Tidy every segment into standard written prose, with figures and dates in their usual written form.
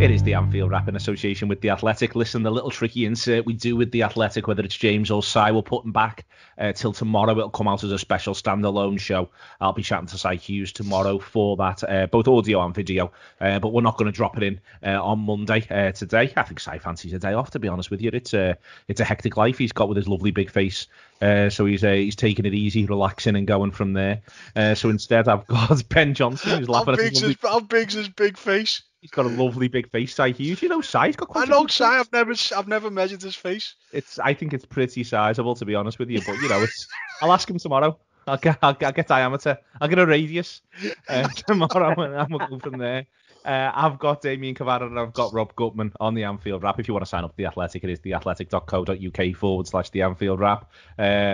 It is the Anfield Wrap in association with The Athletic. Listen, the little tricky insert we do with The Athletic, whether it's James or Si, we'll put them back till tomorrow. It'll come out as a special standalone show. I'll be chatting to Si Hughes tomorrow for that, both audio and video. But we're not going to drop it in on Monday today. I think Si fancies a day off, to be honest with you. It's a hectic life he's got with his lovely big face. So he's taking it easy, relaxing and going from there. So instead, I've got Ben Johnson, who's laughing at his How big's his big face? He's got a lovely big face, Si Hughes. You know, Si's got quite. I know Si. I've never measured his face. I think it's pretty sizable, to be honest with you. But you know, I'll ask him tomorrow. I'll get diameter. I'll get a radius tomorrow, and we'll go from there. I've got Damian Kavanagh and I've got Rob Gutmann on the Anfield Wrap. If you want to sign up to The Athletic, it is theathletic.co.uk/The Anfield Wrap.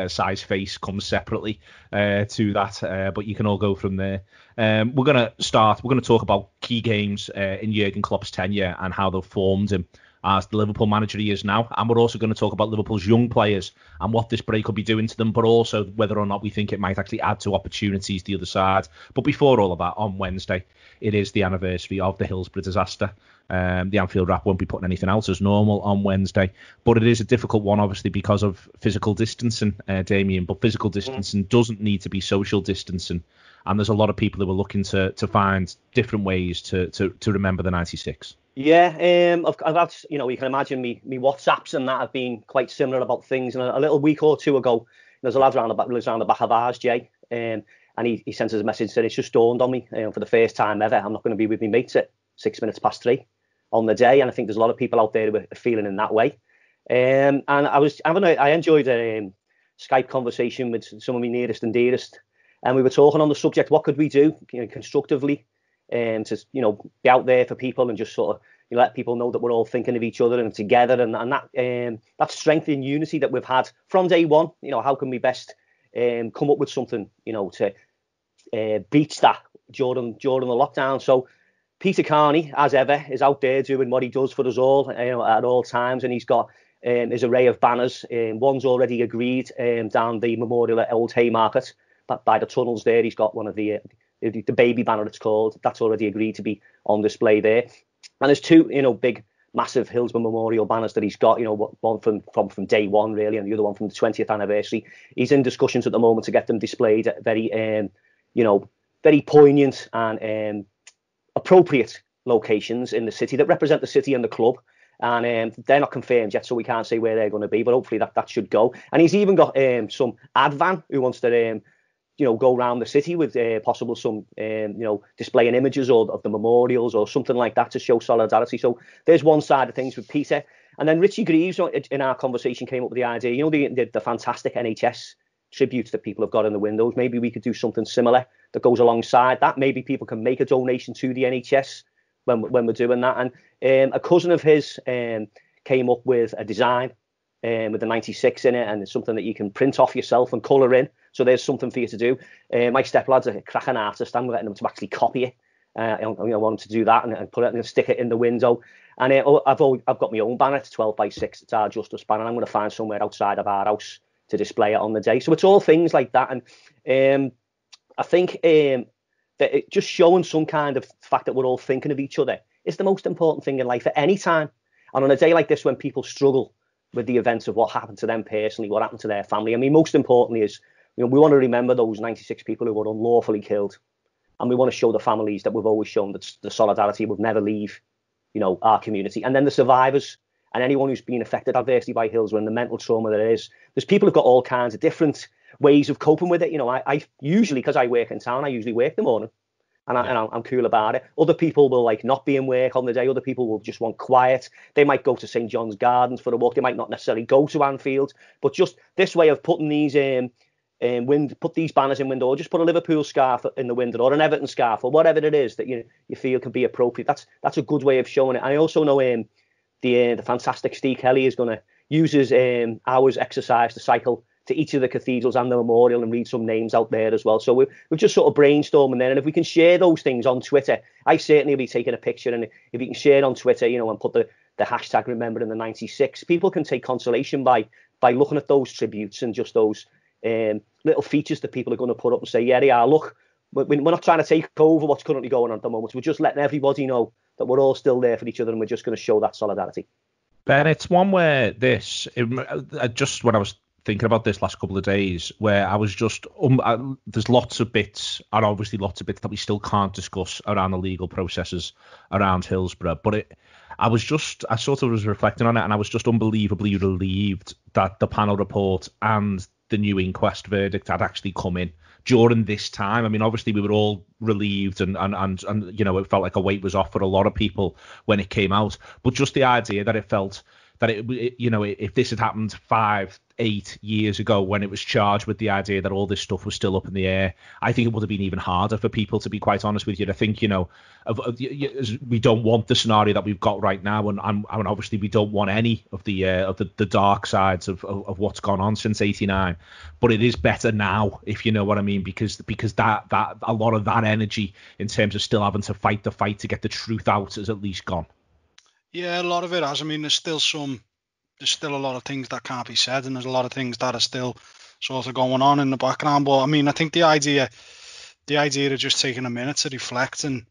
Si's face comes separately to that, but you can all go from there. We're going to talk about key games in Jurgen Klopp's tenure and how they've formed him as the Liverpool manager he is now. And we're also going to talk about Liverpool's young players and what this break will be doing to them, but also whether or not we think it might actually add to opportunities the other side. But before all of that, on Wednesday, it is the anniversary of the Hillsborough disaster. The Anfield Wrap won't be putting anything else as normal on Wednesday, but it is a difficult one, obviously, because of physical distancing, Damien. But physical distancing doesn't need to be social distancing. And there's a lot of people who are looking to find different ways to remember the 96. Yeah, I've had, you can imagine me WhatsApps and that have been quite similar about things. And a little week or two ago, there's a lad lives around the back of ours, Jay, and he sent us a message and said, it's just dawned on me for the first time ever, I'm not going to be with my mates at 3:06 on the day. And I think there's a lot of people out there who are feeling in that way. And I enjoyed a Skype conversation with some of my nearest and dearest. And we were talking on the subject, what could we do constructively to be out there for people and just sort of let people know that we're all thinking of each other and together, and that strength and unity that we've had from day one. How can we best come up with something to breach that during the lockdown? So Peter Carney, as ever, is out there doing what he does for us all at all times, and he's got his array of banners. One's already agreed down the memorial at Old Haymarket by the tunnels there. He's got one of the baby banner, it's called. That's already agreed to be on display there. And there's two, big, massive Hillsborough Memorial banners that he's got, one from day one, really, and the other one from the 20th anniversary. He's in discussions at the moment to get them displayed at very, very poignant and appropriate locations in the city that represent the city and the club. And they're not confirmed yet, so we can't say where they're going to be, but hopefully that should go. And he's even got some Advan who wants to go around the city with possible some, displaying images of the memorials or something like that to show solidarity. So there's one side of things with Peter. And then Richie Greaves in our conversation came up with the idea, the fantastic NHS tributes that people have got in the windows. Maybe we could do something similar that goes alongside that. Maybe people can make a donation to the NHS when we're doing that. And a cousin of his came up with a design with the 96 in it, and it's something that you can print off yourself and colour in. So there's something for you to do. My steplad's a cracking artist. I'm letting him to actually copy it. I want him to do that and put it and stick it in the window. And I've got my own banner. It's 12x6. It's our Justice banner. I'm going to find somewhere outside of our house to display it on the day. So it's all things like that. And I think that it just showing some kind of fact that we're all thinking of each other is the most important thing in life at any time. And on a day like this, when people struggle with the events of what happened to them personally, what happened to their family, I mean, most importantly is, we want to remember those 96 people who were unlawfully killed. And we want to show the families that we've always shown that the solidarity would never leave, our community. And then the survivors and anyone who's been affected adversely by Hillsborough and the mental trauma there is. There's people who've got all kinds of different ways of coping with it. I usually, because I work in town, I usually work the morning. And I'm cool about it. Other people will not be in work on the day. Other people will just want quiet. They might go to St. John's Gardens for a walk. They might not necessarily go to Anfield. But just this way of putting these put these banners in window, or just put a Liverpool scarf in the window, or an Everton scarf, or whatever it is that you feel can be appropriate. That's a good way of showing it. I also know the fantastic Steve Kelly is going to use his hours exercise to cycle to each of the cathedrals and the memorial and read some names out there as well. So we're just sort of brainstorming there. And if we can share those things on Twitter, I certainly will be taking a picture. And if you can share it on Twitter, and put the hashtag remembering the 96, people can take consolation by looking at those tributes and just those little features that people are going to put up and say, yeah, look, we're not trying to take over what's currently going on at the moment. We're just letting everybody know that we're all still there for each other and we're just going to show that solidarity. Ben, it's one where just when I was thinking about this last couple of days, where I was just there's lots of bits, and obviously lots of bits that we still can't discuss around the legal processes around Hillsborough, but I sort of was reflecting on it, and I was just unbelievably relieved that the panel report and the new inquest verdict had actually come in during this time. I mean, obviously we were all relieved and you know, it felt like a weight was off for a lot of people when it came out, but just the idea that it felt that it you know, if this had happened 5-8 years ago when it was charged with the idea that all this stuff was still up in the air, I think it would have been even harder for people, to be quite honest with you. I think, you know, we don't want the scenario that we've got right now, and obviously we don't want any of the dark sides of what's gone on since '89. But it is better now, if you know what I mean, because that a lot of that energy in terms of still having to fight the fight to get the truth out is at least gone. Yeah, a lot of it has. I mean, there's still a lot of things that can't be said, and there's a lot of things that are still sort of going on in the background. But I mean, I think the idea of just taking a minute to reflect and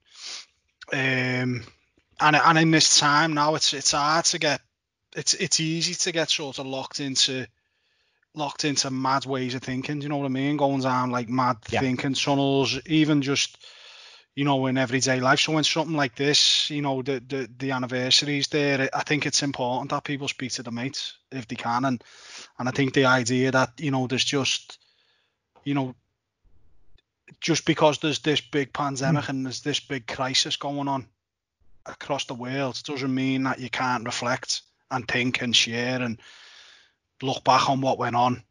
in this time now, it's hard to get, it's easy to get sort of locked into mad ways of thinking. Do you know what I mean? Going down like mad thinking tunnels, even just, you know, in everyday life. So when something like this, you know, the anniversaries there, I think it's important that people speak to the mates if they can. And I think the idea that, you know, there's just, you know, just because there's this big pandemic and there's this big crisis going on across the world doesn't mean that you can't reflect and think and share and look back on what went on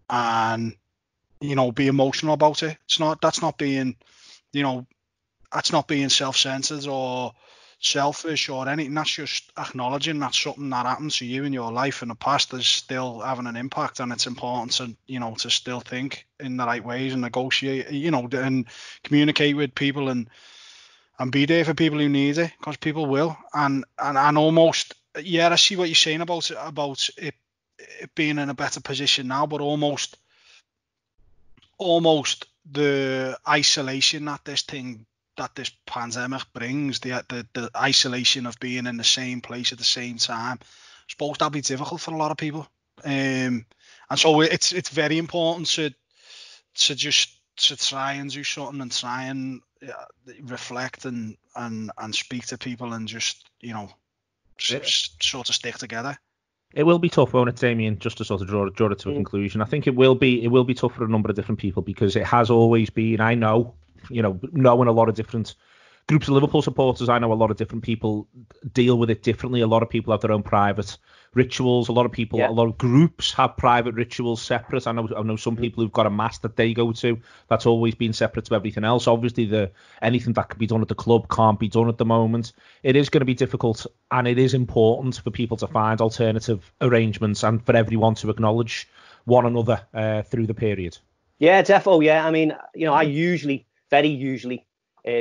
and, you know, be emotional about it. That's not being, you know, that's not being self-centered or selfish or anything. That's just acknowledging that something that happened to you in your life in the past is still having an impact, and it's important to, you know, to still think in the right ways and negotiate, you know, and communicate with people and be there for people who need it, because people will. And almost, yeah, I see what you're saying about it being in a better position now, but almost the isolation that this pandemic brings, the isolation of being in the same place at the same time, I suppose that'll be difficult for a lot of people. And so it's very important to try and do something and try and reflect and speak to people and just, you know, sort of stick together. It will be tough, won't it, Damien? Just to sort of draw it to a conclusion. I think it will be tough for a number of different people, because it has always been. I know, you know, knowing a lot of different groups of Liverpool supporters, I know a lot of different people deal with it differently. A lot of people have their own private rituals. A lot of groups have private rituals separate. I know some people who've got a mass that they go to that's always been separate to everything else. Obviously, anything that can be done at the club can't be done at the moment. It is going to be difficult, and it is important for people to find alternative arrangements and for everyone to acknowledge one another through the period. Yeah, defo. Yeah, I mean, you know, I very usually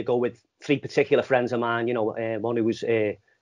go with three particular friends of mine. You know, one who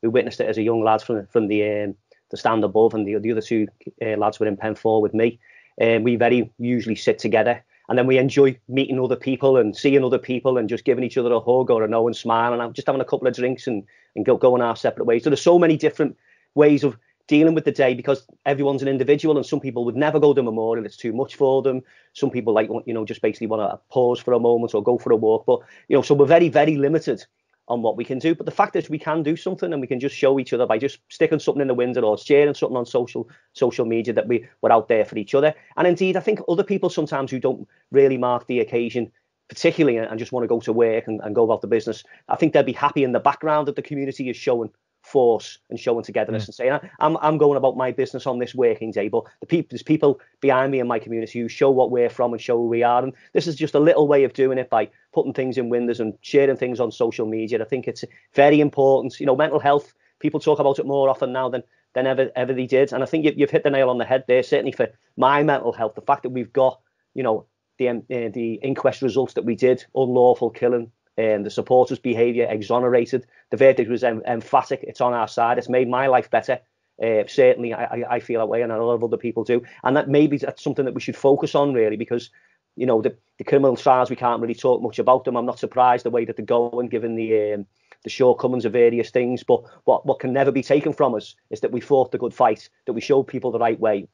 witnessed it as a young lad from the stand above, and the other two lads were in Pen 4 with me. We very usually sit together, and then we enjoy meeting other people and seeing other people and just giving each other a hug or a no and smile, and just having a couple of drinks and going our separate ways. So there's so many different ways of dealing with the day, because everyone's an individual, and some people would never go to memorial, it's too much for them. Some people, like, you know, just basically want to pause for a moment or go for a walk. But, you know, so we're very, very limited on what we can do. But the fact is, we can do something, and we can just show each other by just sticking something in the window or sharing something on social media that we're out there for each other. And indeed, I think other people sometimes who don't really mark the occasion particularly and just want to go to work and go about the business, I think they'll be happy in the background that the community is showing force and showing togetherness and saying, I'm going about my business on this working day, but there's people behind me in my community who show what we're from and show who we are. And this is just a little way of doing it by putting things in windows and sharing things on social media. I think it's very important. You know, mental health, people talk about it more often now than ever they did. And I think you've hit the nail on the head there. Certainly for my mental health, the fact that we've got, you know, the inquest results that we did, unlawful killing, the supporters' behaviour exonerated. The verdict was emphatic. It's on our side. It's made my life better. Certainly, I feel that way, and a lot of other people do. And that maybe that's something that we should focus on, really, because, you know, the criminal trials, we can't really talk much about them. I'm not surprised the way that they're going, given the the shortcomings of various things. But what can never be taken from us is that we fought the good fight, that we showed people the right way.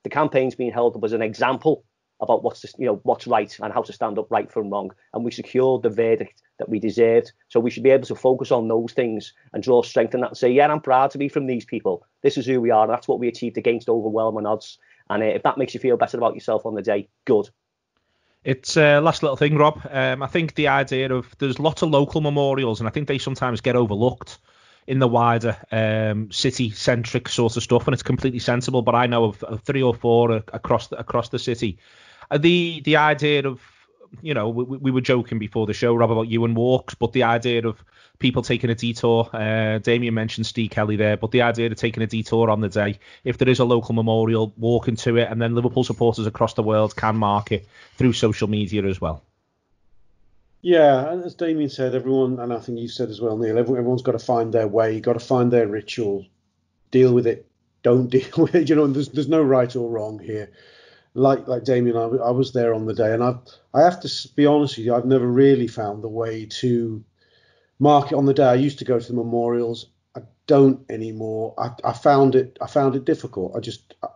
The campaign's being held up as an example about what's right and how to stand up right from wrong. And we secured the verdict that we deserved. So we should be able to focus on those things and draw strength in that and say, yeah, I'm proud to be from these people. This is who we are. And that's what we achieved against overwhelming odds. And if that makes you feel better about yourself on the day, good. It's last little thing, Rob. I think the idea of there's lots of local memorials, and I think they sometimes get overlooked in the wider city-centric sort of stuff, and it's completely sensible. But I know of 3 or 4 across the city. The idea of, we were joking before the show, Rob, about you and walks, but the idea of people taking a detour, Damian mentioned Steve Kelly there, but the idea of taking a detour on the day, if there is a local memorial, walking to it, and then Liverpool supporters across the world can mark it through social media as well. Yeah, and as Damian said, everyone, and I think you said as well, Neil, everyone's got to find their way, got to find their ritual, deal with it, don't deal with it. There's no right or wrong here. Like Damian, I was there on the day, and I have to be honest with you, I've never really found the way to mark it on the day. I used to go to the memorials. I don't anymore. I found it difficult.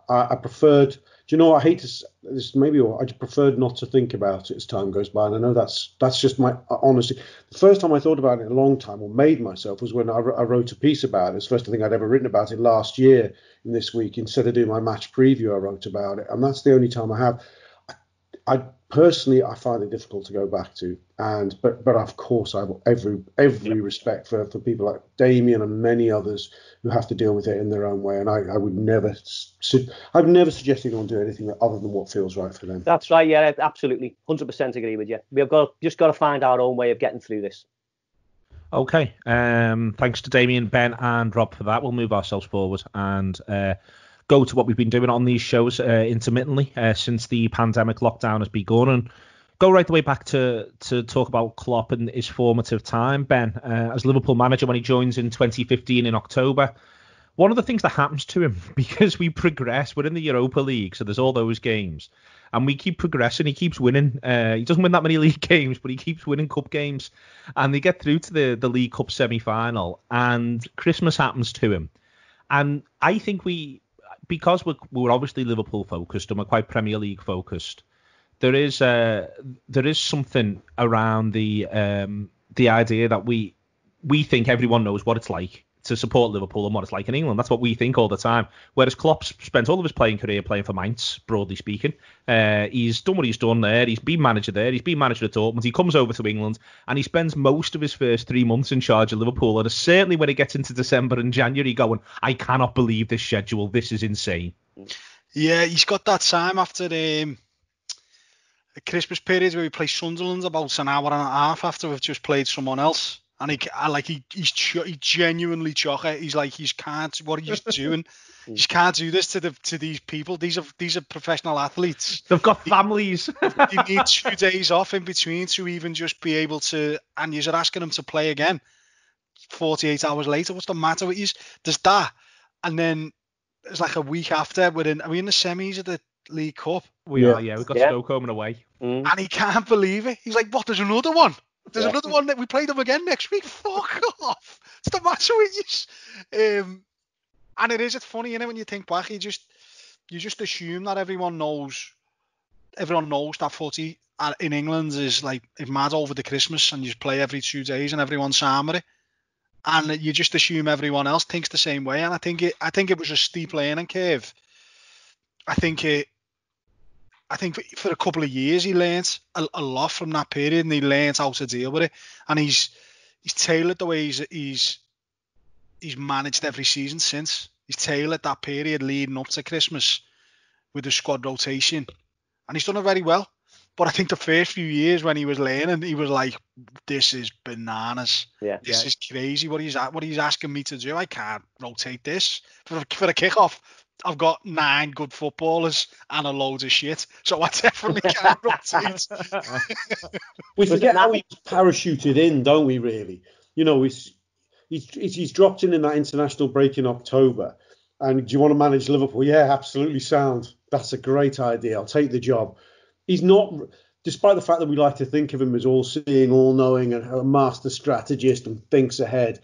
I preferred. Do you know what? I hate to this. Maybe I just preferred not to think about it as time goes by. And I know that's just my honesty. The first time I thought about it in a long time, or made myself, was when I wrote a piece about it. It's the first thing I'd ever written about it last year. In this week, instead of doing my match preview, I wrote about it, and that's the only time I have. I personally find it difficult to go back to, but of course I have every respect for people like Damian and many others who have to deal with it in their own way, and I would never suggest anyone do anything other than what feels right for them. That's right, yeah, absolutely, 100% agree with you. We've just got to find our own way of getting through this. Okay, thanks to Damian, Ben and Rob for that. We'll move ourselves forward and go to what we've been doing on these shows intermittently since the pandemic lockdown has begun, and go right the way back to talk about Klopp and his formative time. Ben, as Liverpool manager when he joins in 2015 in October, one of the things that happens to him, because we progress, we're in the Europa League, so there's all those games, and we keep progressing. He keeps winning. He doesn't win that many league games, but he keeps winning cup games, and they get through to the League Cup semi-final, and Christmas happens to him. And I think because we're obviously Liverpool focused and we're quite Premier League focused, there is something around the idea that we think everyone knows what it's like to support Liverpool and what it's like in England. That's what we think all the time. Whereas Klopp spent all of his playing career playing for Mainz, broadly speaking. He's done what he's done there. He's been manager there. He's been manager at Dortmund. He comes over to England and he spends most of his first 3 months in charge of Liverpool. And certainly when it gets into December and January, going, I cannot believe this schedule. This is insane. Yeah, he's got that time after the Christmas period where we play Sunderland about an hour and a half after we've just played someone else. And he's genuinely chocker. He's like, what are you doing? You can't do this to these people. These are professional athletes. They've got families. You need 2 days off in between to even just be able to. And you're asking them to play again 48 hours later. What's the matter with you? There's that. And then it's like a week after. Are we in the semis of the League Cup? We are, yeah. We've got Stoke home and away. And he can't believe it. He's like, what? There's another one. There's another one that we play them again next week. Fuck off. What's the matter with you? And it's funny, when you think back, you just assume that everyone knows that footy in England is like mad over the Christmas and you just play every 2 days and everyone's hammer it. And you just assume everyone else thinks the same way. And I think it was a steep learning curve. I think for a couple of years he learnt a lot from that period, and he learnt how to deal with it. And he's tailored the way he's managed every season since. He's tailored that period leading up to Christmas with the squad rotation, and he's done it very well. But I think the first few years when he was learning, he was like, "This is bananas. This is crazy. What he's asking me to do. I can't rotate this for a kickoff. I've got 9 good footballers and a load of shit, so I definitely can't rotate." We forget how he's parachuted in, don't we, really? He's dropped in that international break in October. And do you want to manage Liverpool? Yeah, absolutely sound. That's a great idea. I'll take the job. He's not... despite the fact that we like to think of him as all-seeing, all-knowing, and a master strategist and thinks ahead,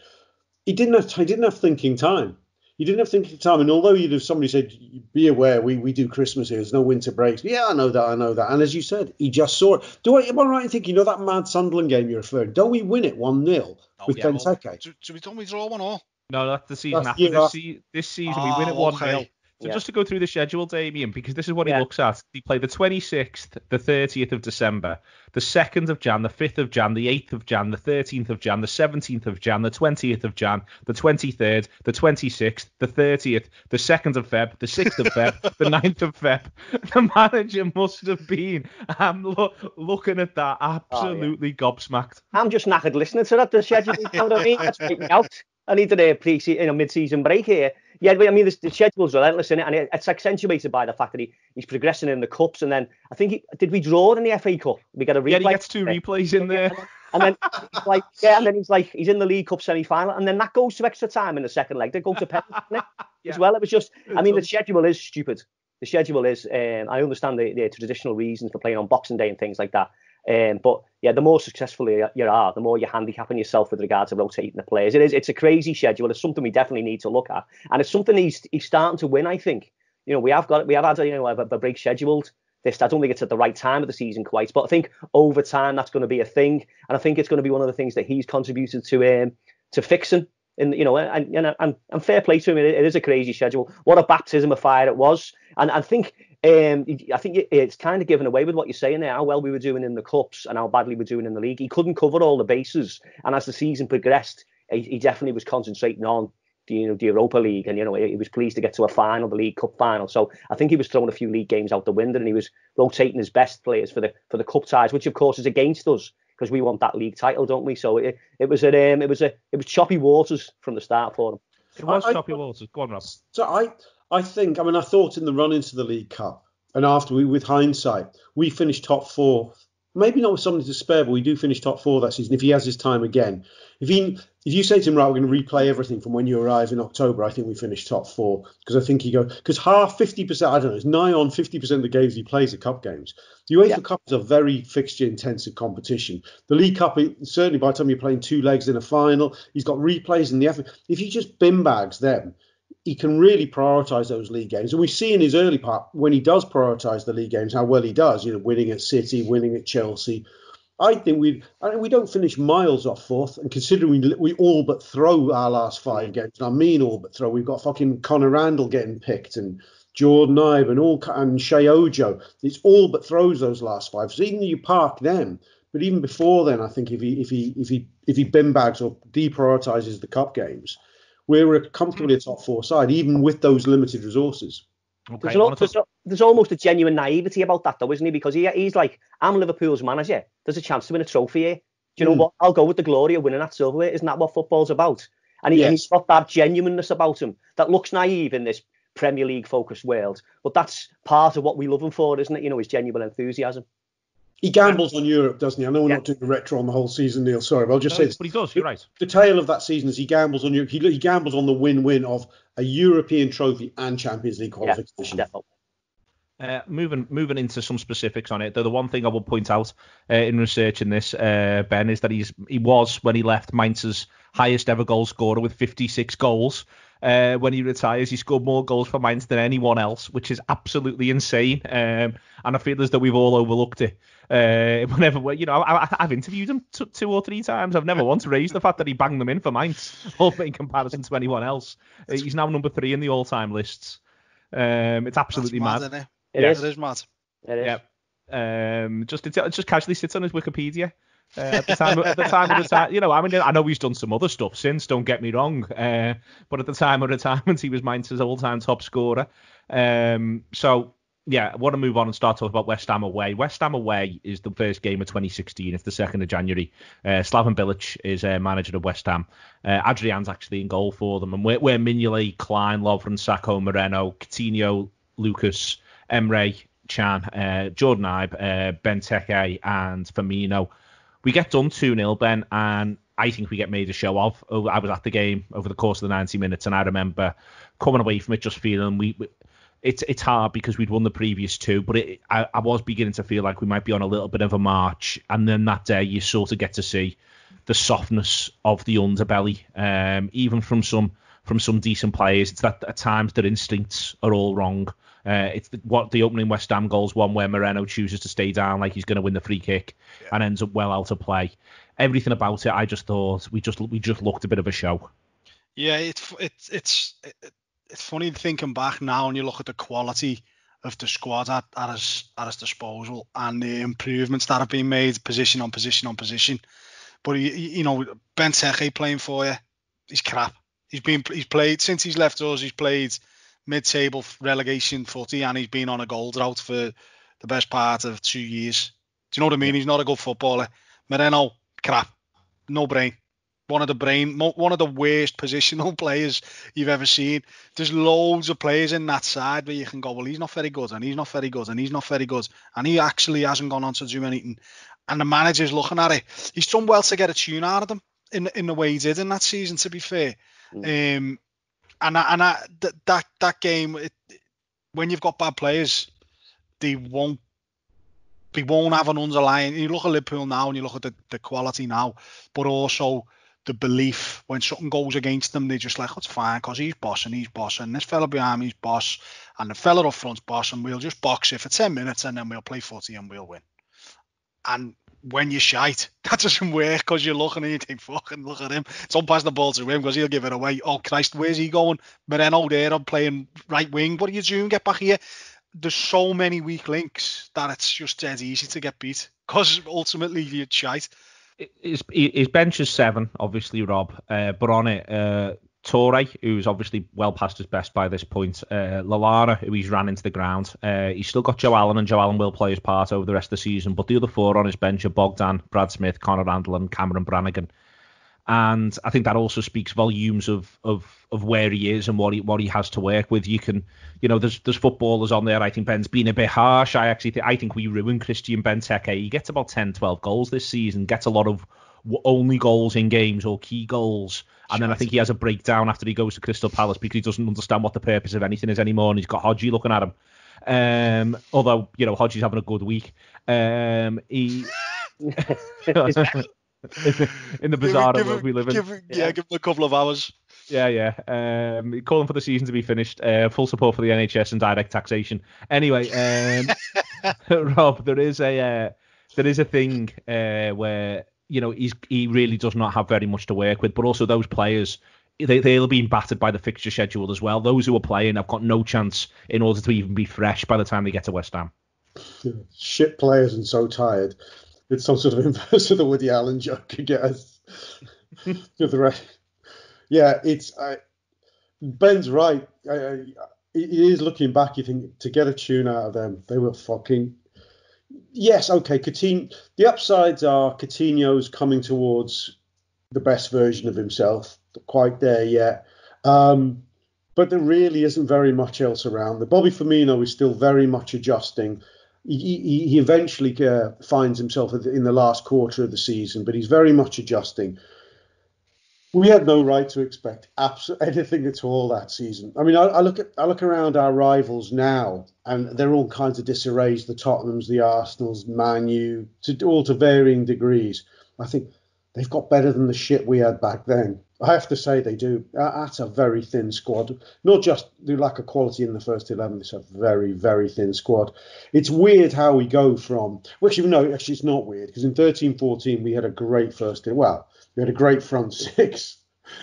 he didn't have thinking time. He didn't have thinking time. And although somebody said, be aware, we do Christmas here, there's no winter breaks. Yeah, I know that. And as you said, he just saw it. Am I right in thinking, that mad Sunderland game you're referring to? Don't we win it 1-0 with Benteke? Don't we draw 1-1? No, that's the season after. This season, we win it 1-0. Okay. So just to go through the schedule, Damian, because this is what he looks at. He played the 26th, the 30th of December, the 2nd of Jan, the 5th of Jan, the 8th of Jan, the 13th of Jan, the 17th of Jan, the 20th of Jan, the 23rd, the 26th, the 30th, the 2nd of Feb, the 6th of Feb, the 9th of Feb. The manager must have been, I'm looking at that, absolutely gobsmacked. I'm just knackered listening to that, the schedule, you know what I mean? That's taking me out. I needed a mid-season break here. Yeah, but I mean, the schedule's relentless, isn't it? And it's accentuated by the fact that he's progressing in the cups. And then I think did we draw in the FA Cup? We got a replay. Yeah, he gets 2 replays in there. And then he's in the League Cup semi-final, and then that goes to extra time in the second leg. They go to penalties as well. It was just, I mean, the schedule is stupid. The schedule is. I understand the traditional reasons for playing on Boxing Day and things like that. But yeah, the more successful you are, the more you're handicapping yourself with regard to rotating the players. It's a crazy schedule. It's something we definitely need to look at, and it's something he's starting to win. I think we have had a break scheduled. I don't think it's at the right time of the season quite, but I think over time that's going to be a thing, and I think it's going to be one of the things that he's contributed to fixing. And fair play to him. It is a crazy schedule. What a baptism of fire it was, and I think it's kind of given away with what you're saying there, how well we were doing in the cups and how badly we're doing in the league. He couldn't cover all the bases, and as the season progressed, he definitely was concentrating on the Europa League, and he was pleased to get to a final, the League Cup final. So I think he was throwing a few league games out the window, and he was rotating his best players for the cup ties, which of course is against us because we want that league title, don't we? So it was choppy waters from the start for him. It was choppy waters. Go on, Rob. So I thought in the run into the League Cup, and after with hindsight, we finished top 4. Maybe not with something to spare, but we do finish top 4 that season if he has his time again. If you say to him, right, we're going to replay everything from when you arrive in October, I think we finish top 4 because I think because 50%, I don't know, it's nigh on 50% of the games he plays are cup games. The UEFA Cup is a very fixture-intensive competition. The League Cup, certainly by the time you're playing 2 legs in a final, he's got replays in the FA. If he just bin bags them, he can really prioritise those league games. And we see in his early part, when he does prioritise the league games, how well he does, winning at City, winning at Chelsea. I think we don't finish miles off 4th. And considering we all but throw our last 5 games, and I mean all but throw, we've got fucking Conor Randall getting picked and Jordan Ibe and Shea Ojo. It's all but throws those last 5. So even you park them, but even before then, I think if he bin bags or deprioritises the cup games, we're comfortably a top 4 side, even with those limited resources. Okay. There's almost a genuine naivety about that, though, isn't he? Because he's like, I'm Liverpool's manager. There's a chance to win a trophy here. Do you know what? I'll go with the glory of winning that silverware. Isn't that what football's about? And he's got that genuineness about him that looks naive in this Premier League-focused world. But that's part of what we love him for, isn't it? His genuine enthusiasm. He gambles on Europe, doesn't he? I know we're not doing a retro on the whole season, Neil. Sorry, but I'll just say this. But he does, you're right. The tale of that season is he gambles on Europe. He gambles on the win-win of a European trophy and Champions League qualification. Yeah, moving into some specifics on it, though, the one thing I will point out in researching this, Ben, is that he was, when he left, Mainz's highest ever goal scorer with 56 goals. When he retires, he scored more goals for Mainz than anyone else, which is absolutely insane. And I feel as though we've all overlooked it. Whenever I've interviewed him 2 or 3 times. I've never once raised the fact that he banged them in for Mainz, or in comparison to anyone else. He's now number 3 in the all-time lists. It's absolutely mad. Isn't it? It is mad. It is. Yeah. It just casually sits on his Wikipedia. At the time of the I know he's done some other stuff since, don't get me wrong, but at the time of retirement he was Mainz's all-time top scorer. So yeah, I want to move on and start talking about West Ham away. West Ham away is the first game of 2016. It's the 2nd of January. Slaven Bilic is manager of West Ham. Adrian's actually in goal for them, and we're Mignolet, Klein, Lovren, Sacco, Moreno, Coutinho, Lucas, Emre Can, Jordan Ibe, Benteke and Firmino. We get done 2-0, Ben, and I think we get made a show of. I was at the game over the course of the 90 minutes, and I remember coming away from it just feeling it's hard because we'd won the previous two, but I was beginning to feel like we might be on a little bit of a march. And then that day, you sort of get to see the softness of the underbelly, even from some decent players. It's that at times their instincts are all wrong. It's what the opening West Ham goals one where Moreno chooses to stay down like he's going to win the free kick and ends up well out of play. Everything about it, I just thought we just looked a bit of a show. Yeah, it's funny thinking back now, and you look at the quality of the squad at his disposal and the improvements that have been made position on position on position. But you know, Benteke playing for you, he's crap. He's played since he's left us. He's played mid-table relegation footy, and he's been on a goal drought for the best part of 2 years. Do you know what I mean? Yeah. He's not a good footballer. Moreno, crap, no brain. One of the worst positional players you've ever seen. There's loads of players in that side where you can go, well, he's not very good, and he's not very good, and he's not very good, and he actually hasn't gone on to do anything. And the manager's looking at it. He's done well to get a tune out of them in the way he did in that season, to be fair. That game, when you've got bad players, they won't have an underlying. You look at Liverpool now, and you look at the quality now, but also the belief when something goes against them, they're just like, oh, it's fine, because he's boss, and this fella behind me's boss, and the fella up front's boss, and we'll just box it for 10 minutes, and then we'll play footy and we'll win. And when you're shite, that doesn't work, because you're looking and you think, fucking look at him. Don't pass the ball to him because he'll give it away. Oh, Christ, where's he going? Moreno there, I'm playing right wing. What are you doing? Get back here. There's so many weak links that it's just dead easy to get beat, because ultimately you're shite. His bench is 7, obviously, Rob. But on it, Torre, who's obviously well past his best by this point. Lallana, who he's ran into the ground. He's still got Joe Allen, and Joe Allen will play his part over the rest of the season. But the other 4 on his bench are Bogdan, Brad Smith, Conor Randall, and Cameron Brannigan. And I think that also speaks volumes of where he is and what he has to work with. You can, there's footballers on there. I think Ben's been a bit harsh. I think we ruined Christian Benteke. He gets about 10, 12 goals this season. Gets a lot of only goals in games or key goals. And then I think he has a breakdown after he goes to Crystal Palace because he doesn't understand what the purpose of anything is anymore. And he's got Hodgie looking at him. Although, Hodgie's having a good week. He... in the bizarre world we live in. Give him a couple of hours. Yeah. Calling for the season to be finished. Full support for the NHS and direct taxation. Anyway, Rob, there is a thing where he really does not have very much to work with, but also those players, they'll be battered by the fixture schedule as well. Those who are playing have got no chance in order to even be fresh by the time they get to West Ham. Shit players and so tired. It's some sort of inverse of the Woody Allen joke, I guess. Yeah, Ben's right. It is looking back, you think, to get a tune out of them, they were fucking... Yes, okay, Coutinho... The upsides are Coutinho's coming towards the best version of himself. Not quite there yet. But there really isn't very much else around. The Bobby Firmino is still very much adjusting. He eventually finds himself in the last quarter of the season, but he's very much adjusting. We had no right to expect anything at all that season. I mean, I look around our rivals now, and they're all kinds of disarrays. The Tottenhams, the Arsenals, Man U, all to varying degrees. I think they've got better than the shit we had back then. I have to say they do. That's a very thin squad. Not just the lack of quality in the first 11. It's a very, very thin squad. It's weird how we go from... Actually, it's not weird, because in 13-14 we had a great first... Well, we had a great front six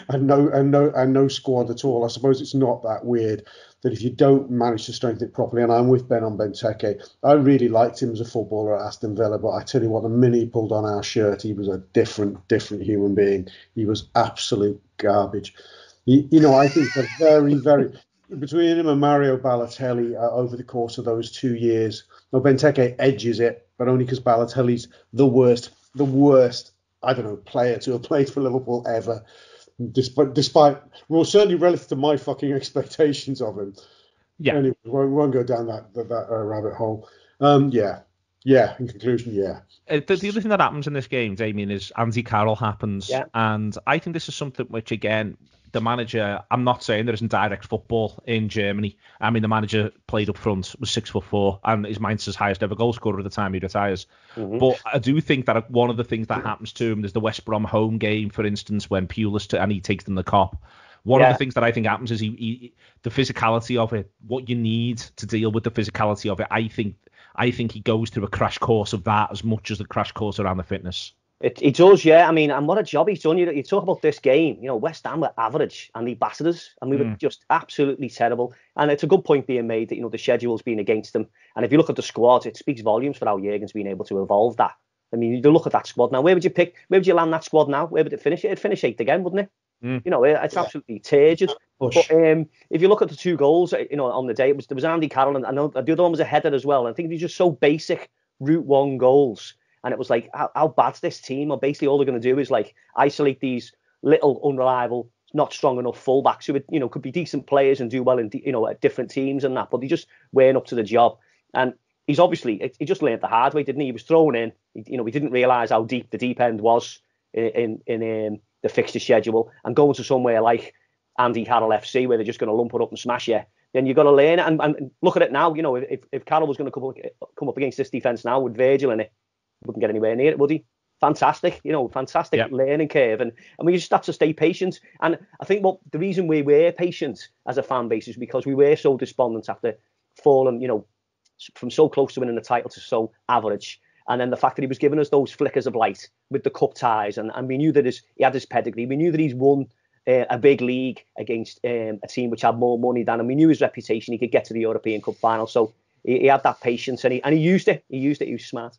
and no squad at all. I suppose it's not that weird that if you don't manage to strengthen it properly, and I'm with Ben on Benteke, I really liked him as a footballer at Aston Villa, but I tell you what, the minute he pulled on our shirt, he was a different human being. He was absolute garbage. I think they're very, very... Between him and Mario Balotelli over the course of those 2 years, Benteke edges it, but only because Balotelli's the worst, player to have played for Liverpool ever. Despite, well, certainly relative to my fucking expectations of him. Yeah. Anyway, we won't go down that rabbit hole. Yeah. Yeah, in conclusion, yeah. The other thing that happens in this game, Damien, is Andy Carroll happens. Yeah. And I think this is something which, again, the manager, I'm not saying there isn't direct football in Germany. I mean, the manager played up front, was 6'4", and is Mainz's highest ever goal scorer at the time he retires. Mm-hmm. But I do think that one of the things that happens to him, there's the West Brom home game, for instance, when Pulis and he takes them the Kop. One of the things that I think happens is the physicality of it, what you need to deal with the physicality of it. I think he goes through a crash course of that as much as the crash course around the fitness. He does, yeah. I mean, and what a job he's done. You talk about this game, West Ham were average and they battered us, and we were just absolutely terrible. And it's a good point being made that, the schedule's been against them. And if you look at the squad, it speaks volumes for how Jurgen's been able to evolve that. I mean, you look at that squad now. Where would you land that squad now? Where would it finish? It'd finish 8th again, wouldn't it? It's absolutely turgid. But if you look at the 2 goals, on the day, there was Andy Carroll, and I know the other one was a header as well. I think these are just so basic Route 1 goals. And it was like, how bad's this team? Or basically all they're going to do is like isolate these little unreliable, not strong enough fullbacks who could be decent players and do well in at different teams and that, but they just weren't up to the job. And he just learned the hard way, didn't he? He was thrown in. We didn't realise how deep the deep end was in the fixture schedule, and going to somewhere like Andy Carroll FC where they're just going to lump it up and smash you. Then you've got to learn it and look at it now. If Carroll was going to come up against this defence now with Virgil in it, wouldn't get anywhere near it, would he? Fantastic, fantastic learning curve, and we just have to stay patient. And I think the reason we were patient as a fan base is because we were so despondent after falling, from so close to winning the title to so average. And then the fact that he was giving us those flickers of light with the cup ties, and we knew that he had his pedigree. We knew that he's won a big league against a team which had more money than him. We knew his reputation. He could get to the European Cup final, so he had that patience, and he used it. He was smart.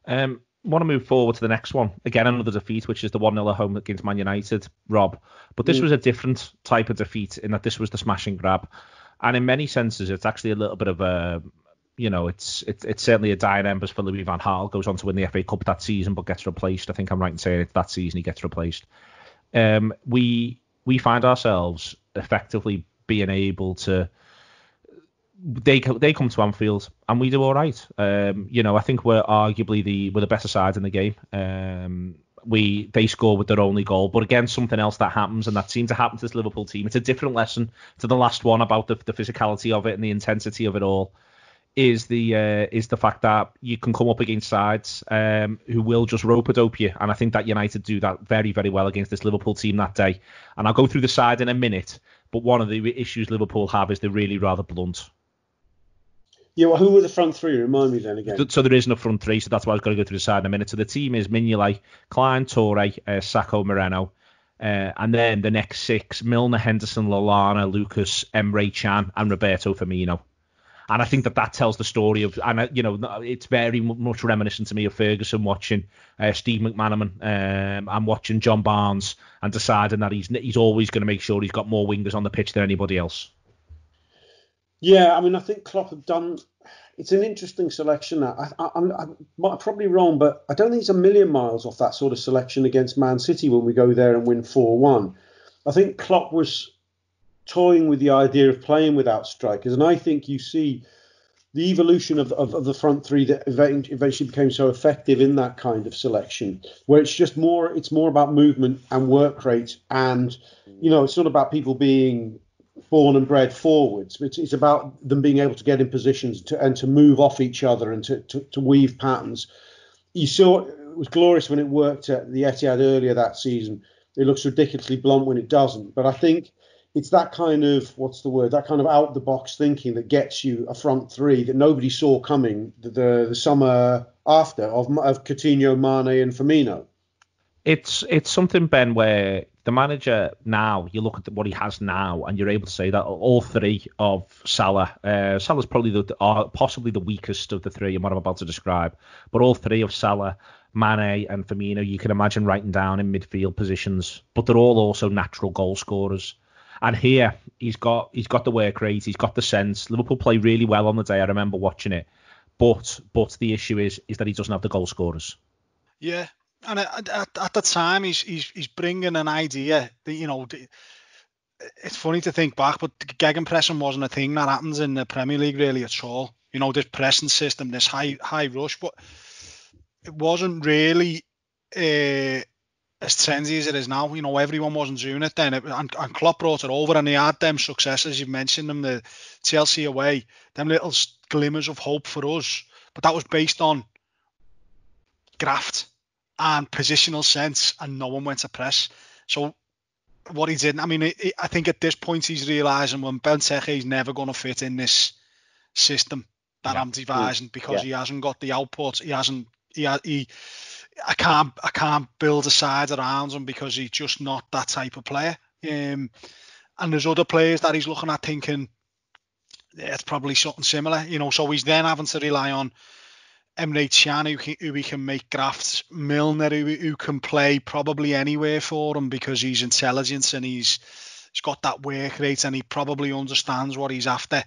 Want to move forward to the next one. Again, another defeat, which is the 1-0 at home against Man United, Rob. But this was a different type of defeat in that this was the smash and grab. And in many senses, it's actually a little bit of a, it's certainly a dying embers for Louis van Gaal. Goes on to win the FA Cup that season, but gets replaced. I think I'm right in saying it's that season he gets replaced. We find ourselves effectively being able to, they come to Anfield and we do all right. I think we're arguably we're the better side in the game. They score with their only goal, but again, something else that happens, and that seemed to happen to this Liverpool team. It's a different lesson to the last one about the physicality of it and the intensity of it all. Is the fact that you can come up against sides who will just rope-a-dope you, and I think that United do that very, very well against this Liverpool team that day. And I'll go through the side in a minute, but one of the issues Liverpool have is they're really rather blunt. Yeah, well, who were the front 3? Remind me then again. So there isn't a front 3, so that's why I was going to go through the side in a minute. So the team is Mignolet, Klein, Toure, Sacco, Moreno, and then the next 6, Milner, Henderson, Lallana, Lucas, Emre Can, and Roberto Firmino. And I think that tells the story of, and it's very much reminiscent to me of Ferguson watching Steve McManaman and watching John Barnes and deciding that he's always going to make sure he's got more wingers on the pitch than anybody else. Yeah, I mean, I think Klopp have done. It's an interesting selection. I'm probably wrong, but I don't think it's a million miles off that sort of selection against Man City when we go there and win 4-1. I think Klopp was toying with the idea of playing without strikers, and I think you see the evolution of the front 3 that eventually became so effective in that kind of selection, where it's more about movement and work rate, and it's not about people being born and bred forwards. It's about them being able to get in positions to move off each other and to weave patterns. You saw it was glorious when it worked at the Etihad earlier that season. It looks ridiculously blunt when it doesn't. But I think it's that kind of, that kind of out the box thinking that gets you a front 3 that nobody saw coming the summer after of Coutinho, Mane and Firmino. It's something, Ben, where the manager now, you look at what he has now, and you're able to say that all 3 of Salah's probably possibly the weakest of the 3 in what I'm about to describe, but all 3 of Salah, Mane and Firmino, you can imagine writing down in midfield positions, but they're all also natural goal scorers. And here he's got the work rate, he's got the sense. Liverpool play really well on the day. I remember watching it, but the issue is that he doesn't have the goal scorers. Yeah. And at the time, he's bringing an idea that, it's funny to think back, but gegenpressing wasn't a thing that happens in the Premier League really at all. this pressing system, this high rush, but it wasn't really as trendy as it is now. Everyone wasn't doing it then, and Klopp brought it over, and he had them successes. You've mentioned them, the Chelsea away, them little glimmers of hope for us, but that was based on graft and positional sense and knowing when to press. So what he did, I think at this point he's realising when Benteke is never going to fit in this system that I'm devising because he hasn't got the output. I can't build a side around him because he's just not that type of player. And there's other players that he's looking at thinking it's probably something similar. So he's then having to rely on Emre Can, who he can make grafts, Milner, who can play probably anywhere for him because he's intelligent and he's got that work rate and he probably understands what he's after.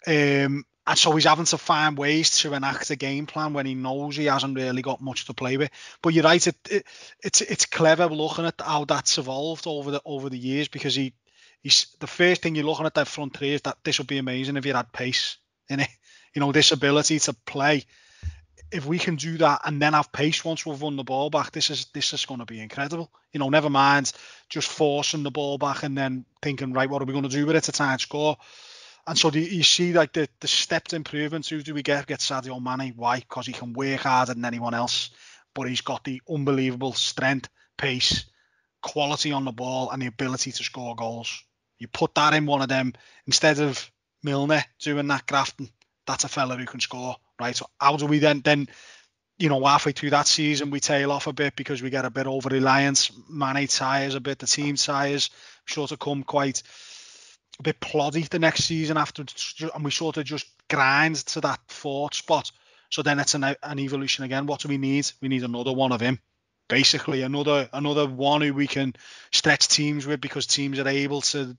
And so he's having to find ways to enact a game plan when he knows he hasn't really got much to play with. But you're right, it's clever looking at how that's evolved over the years because he's the first thing you're looking at that front three is that this would be amazing if you had pace in it. This ability to play. If we can do that and then have pace once we've won the ball back, this is going to be incredible. Never mind just forcing the ball back and then thinking, right, what are we going to do with it to try and score? And so you see like the stepped improvements. Who do we get? Get Sadio Mane. Why? Because he can work harder than anyone else, but he's got the unbelievable strength, pace, quality on the ball, and the ability to score goals. You put that in one of them instead of Milner doing that grafting. That's a fella who can score, right? So how do we then halfway through that season we tail off a bit because we get a bit over reliance. Mane tires a bit, the team tires. Sort of come quite a bit ploddy the next season after, and we sort of just grind to that fourth spot. So then it's an evolution again. What do we need? We need another one of him, basically another one who we can stretch teams with because teams are able to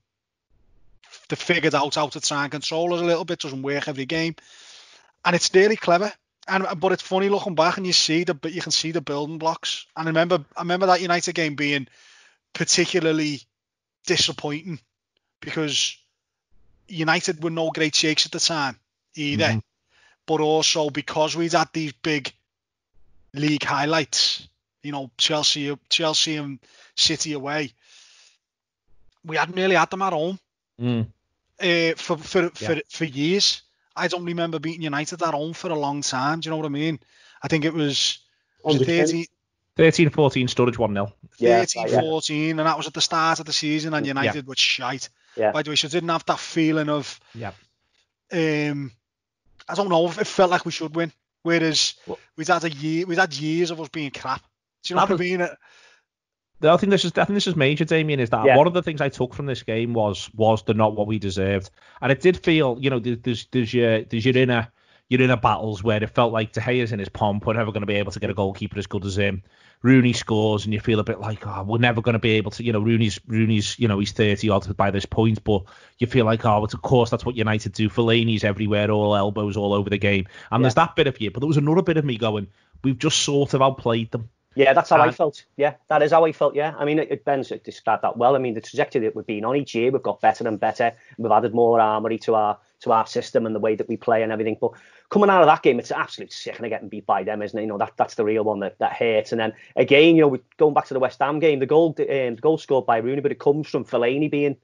figure out how to try and control us a little bit. Doesn't work every game, and it's really clever. But it's funny looking back and you can see the building blocks. And I remember that United game being particularly disappointing because United were no great shakes at the time either. But also because we'd had these big league highlights, Chelsea and City away, we hadn't really had them at home for years. I don't remember beating United at home for a long time. Do you know what I mean? I think it was 13-14 Sturridge 1-0. 13-14, and that was at the start of the season, and United were shite. Yeah. By the way, so didn't have that feeling of, I don't know, it felt like we should win. Whereas we'd had years of us being crap. Do you know what I mean? I think this is major, Damian, is that one of the things I took from this game was the not what we deserved. And it did feel, there's your inner battles where it felt like De Gea's in his pomp. We're never going to be able to get a goalkeeper as good as him. Rooney scores and you feel a bit like, we're never going to be able to, Rooney's, he's 30 odd by this point, but you feel like, of course, that's what United do. Fellaini's everywhere, all elbows all over the game. And there's that bit of you, but there was another bit of me going, we've just sort of outplayed them. Yeah, that's how I felt. Yeah, that is how I felt. Yeah, I mean, Ben's described that well. I mean, the trajectory that we've been on each year, we've got better and better. We've added more armoury to our system and the way that we play and everything. But coming out of that game, it's absolutely sick and getting beat by them, isn't it? That's the real one that hurts. And then again, we're going back to the West Ham game. The goal scored by Rooney, but it comes from Fellaini being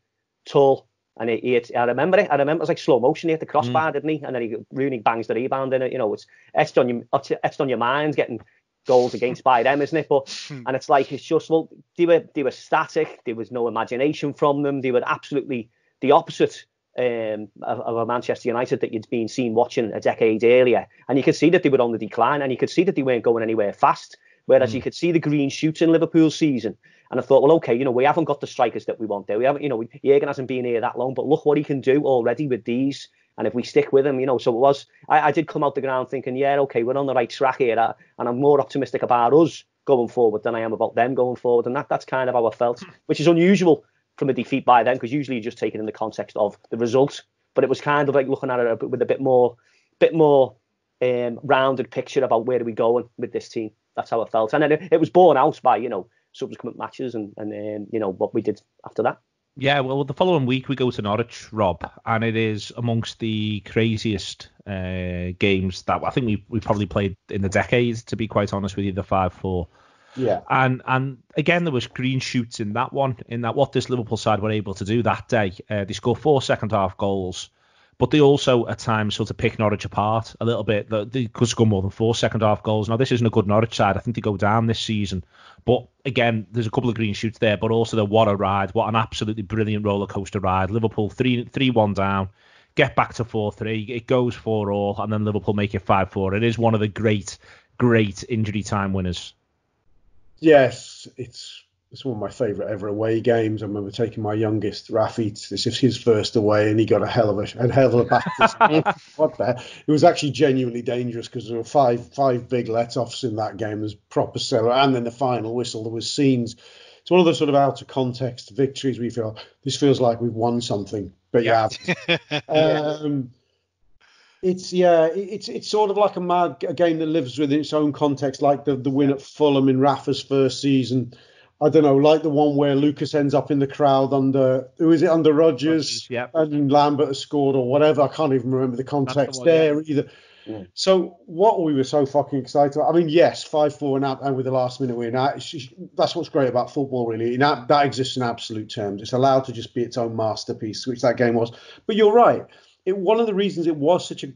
tall. And I remember it. It was like slow motion. He hit the crossbar, didn't he? And then Rooney bangs the rebound in it. It's etched on your mind getting goals against by them, isn't it? But and it's like it's just they were static. There was no imagination from them. They were absolutely the opposite of a Manchester United that you'd been seen watching a decade earlier. And you could see that they were on the decline, and you could see that they weren't going anywhere fast. Whereas you could see the green shoots in Liverpool's season. And I thought, well, okay, we haven't got the strikers that we want there. We haven't, Jürgen hasn't been here that long, but look what he can do already with these. And if we stick with him, so it was, I did come out the ground thinking, yeah, okay, we're on the right track here. And I'm more optimistic about us going forward than I am about them going forward. And that's kind of how I felt, which is unusual from a defeat by them, because usually you just take it in the context of the result. But it was kind of like looking at it with a bit more rounded picture about where are we going with this team. That's how I felt. And then it was borne out by, subsequent matches and what we did after that. Yeah, well, the following week we go to Norwich, Rob, and it is amongst the craziest games that I think we probably played in the decade, to be quite honest with you, the 5-4. Yeah. And again, there was green shoots in that one, in that what this Liverpool side were able to do that day. They scored 4 second-half goals, but they also at times sort of pick Norwich apart a little bit. They could score more than 4 second-half goals. Now, this isn't a good Norwich side. I think they go down this season. But again, there's a couple of green shoots there, but also what a ride. What an absolutely brilliant roller coaster ride. Liverpool 3-1 down, get back to 4-3. It goes 4-4, and then Liverpool make it 5-4. It is one of the great injury time winners. Yes, it's one of my favourite ever away games. I remember taking my youngest, Rafi, this is his first away, and he got a hell of a baptism. What the hell? It was actually genuinely dangerous because there were five big let-offs in that game. There's proper cellar, and then the final whistle. There was scenes. It's one of those sort of out of context victories where you feel this feels like we've won something, but Yeah. you haven't. It's sort of like a game that lives within its own context, like the win at Fulham in Rafa's first season. I don't know, like the one where Lucas ends up in the crowd under Rodgers, yeah. and Lambert has scored or whatever. I can't even remember the context either. Yeah. So what we were so fucking excited about. I mean, yes, 5-4 and with the last minute win. That's what's great about football, really. That exists in absolute terms. It's allowed to just be its own masterpiece, which that game was. But you're right. One of the reasons it was such a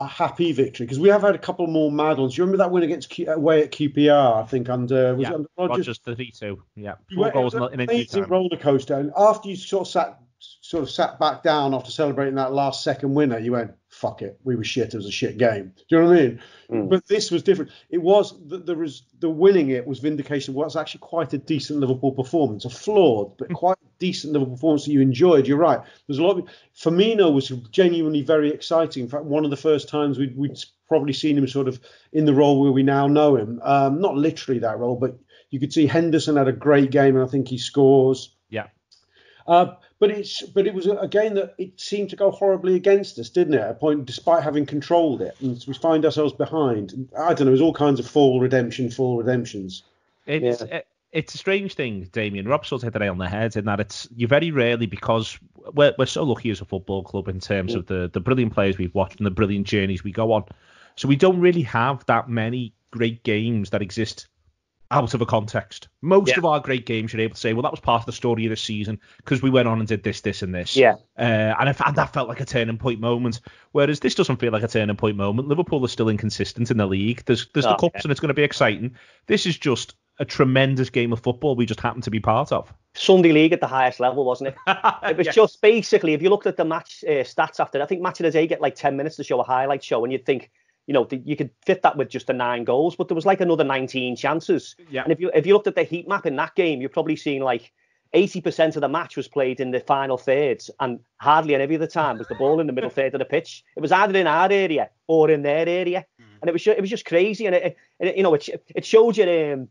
happy victory, because we have had a couple more mad ones. You remember that win against away at QPR, I think, under Rodgers 3-2. Yeah, 4 goals in an amazing roller coaster. And after you sort of sat back down after celebrating that last second winner, you went, fuck it, we were shit. It was a shit game. Do you know what I mean? But this was different. It was the winning it was vindication of what's actually quite a decent Liverpool performance, a flawed but quite decent Liverpool performance that you enjoyed. You're right. There's a lot of Firmino was genuinely very exciting. In fact, one of the first times we'd probably seen him sort of in the role where we now know him. Not literally that role, but you could see Henderson had a great game, and I think he scores. Yeah. But it was a game that it seemed to go horribly against us, didn't it? At a point, despite having controlled it, and we find ourselves behind. I don't know. There's all kinds of full redemptions. It's a strange thing, Damian. Rob sort of hit the nail on the head in that you very rarely, because we're so lucky as a football club in terms of the brilliant players we've watched and the brilliant journeys we go on. So we don't really have that many great games that exist out of a context. Most of our great games, you're able to say, well, that was part of the story of the season because we went on and did this, and this. Yeah. And that felt like a turning point moment. Whereas this doesn't feel like a turning point moment. Liverpool is still inconsistent in the league. There's the cups and it's going to be exciting. This is just a tremendous game of football we just happen to be part of. Sunday League at the highest level, wasn't it? It was just basically, if you looked at the match stats after, I think Match of the Day get like 10 minutes to show a highlight show, and you'd think, you could fit that with just the 9 goals, but there was like another 19 chances. Yeah. And if you looked at the heat map in that game, you're probably seeing like 80% of the match was played in the final thirds, and hardly any of the time was the ball in the middle third of the pitch. It was either in our area or in their area, and it was just crazy. And it showed you,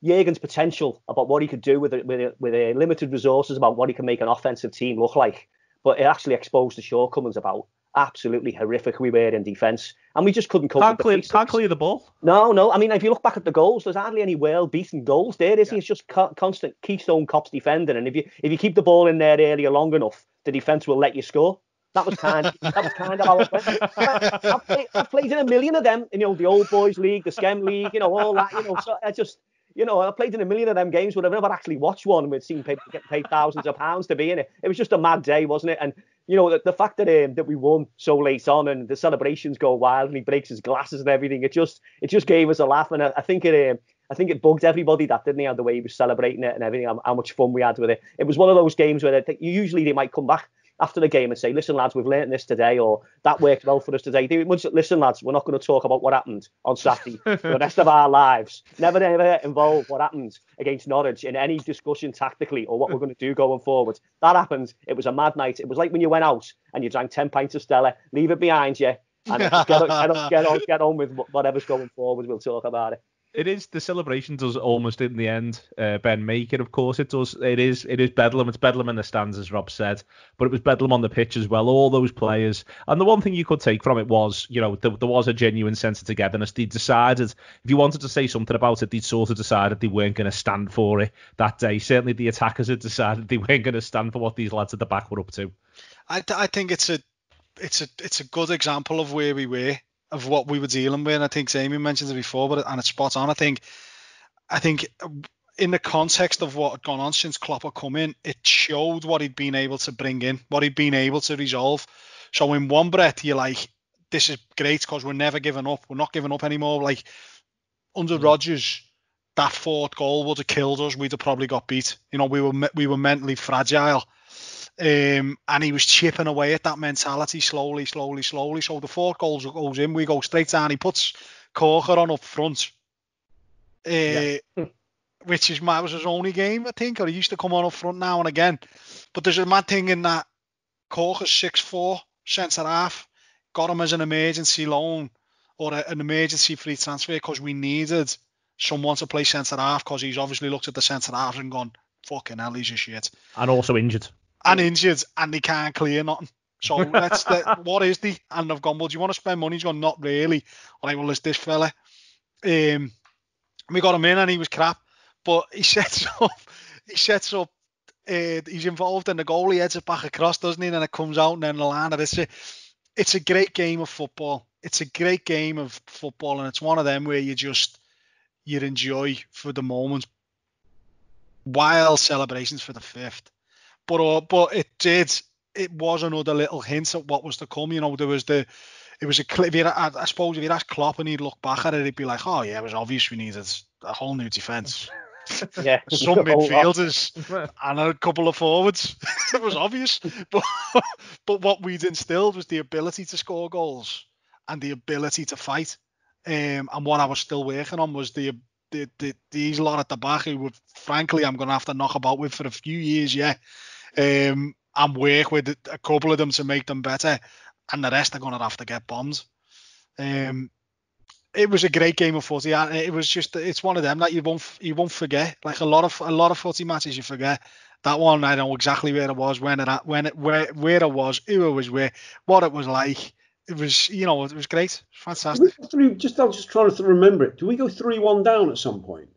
Jurgen's potential about what he could do with limited resources, about what he can make an offensive team look like. But it actually exposed the shortcomings about absolutely horrific we were in defence, and we just couldn't cope. Can't clear the ball. No. I mean, if you look back at the goals, there's hardly any well-beaten goals there, is he? It's just constant Keystone Cops defending, and if you keep the ball in there earlier long enough, the defence will let you score. That was kind of how it went. I've played in a million of them, the Old Boys League, the Schem League, all that. So I just, I played in a million of them games, but I've never actually watched one with seeing people get paid thousands of pounds to be in it. It was just a mad day, wasn't it? And the fact that we won so late on and the celebrations go wild and he breaks his glasses and everything, it just gave us a laugh, and I think it bugged everybody that, didn't he, the way he was celebrating it and everything, how much fun we had with it. It was one of those games where usually they might come back after the game and say, listen, lads, we've learnt this today, or that worked well for us today. Listen, lads, we're not going to talk about what happened on Saturday for the rest of our lives. Never, ever involve what happened against Norwich in any discussion tactically or what we're going to do going forward. That happened. It was a mad night. It was like when you went out and you drank 10 pints of Stella, leave it behind you, and just get on with whatever's going forward. We'll talk about it. It is. The celebration does almost in the end, Ben, make it. Of course it does. It is bedlam. It's bedlam in the stands, as Rob said, but it was bedlam on the pitch as well. All those players, and the one thing you could take from it was, there was a genuine sense of togetherness. They decided, if you wanted to say something about it, they'd sort of decided they weren't going to stand for it that day. Certainly, the attackers had decided they weren't going to stand for what these lads at the back were up to. I think it's a good example of where we were, of what we were dealing with. And I think Amy mentioned it before, and it's spot on. I think in the context of what had gone on since Klopp had come in, it showed what he'd been able to bring in, what he'd been able to resolve. So in one breath, you're like, this is great because we're never giving up. We're not giving up anymore. Like under Rodgers, that fourth goal would have killed us. We'd have probably got beat. We were mentally fragile. And he was chipping away at that mentality slowly. So the fourth goal goes in, we go straight down. He puts Corker on up front, which was his only game, I think, or he used to come on up front now and again. But there's a mad thing in that Corker's 6'4", centre half, got him as an emergency loan or an emergency free transfer because we needed someone to play centre half because he's obviously looked at the centre half and gone, fucking hell, he's a shit. And also injured. And they can't clear nothing. So what is the? And I've gone, well, do you want to spend money? He's gone, not really. All right, well, there's this fella. We got him in and he was crap. But he sets up, he's involved in the goal, he heads it back across, doesn't he? And then it comes out and then the line. It's a great game of football. It's a great game of football, and it's one of them where you enjoy for the moment while celebrations for the fifth. But it was another little hint at what was to come. It was a clip. I suppose if you'd ask Klopp and he'd look back at it, he'd be like, oh yeah, it was obvious we needed a whole new defence. Yeah. Some midfielders and a couple of forwards. It was obvious. But what we'd instilled was the ability to score goals and the ability to fight. And what I was still working on was these lot at the back who would, frankly, I'm going to have to knock about with for a few years, and work with a couple of them to make them better, and the rest are going to have to get bombed. It was a great game of footy. It was it's one of them that you won't forget. Like a lot of footy matches, you forget. That one, I know exactly where it was, where it was, who it was with, what it was like. It was, it was great. Fantastic. I'm just trying to remember it. Do we go 3-1 down at some point?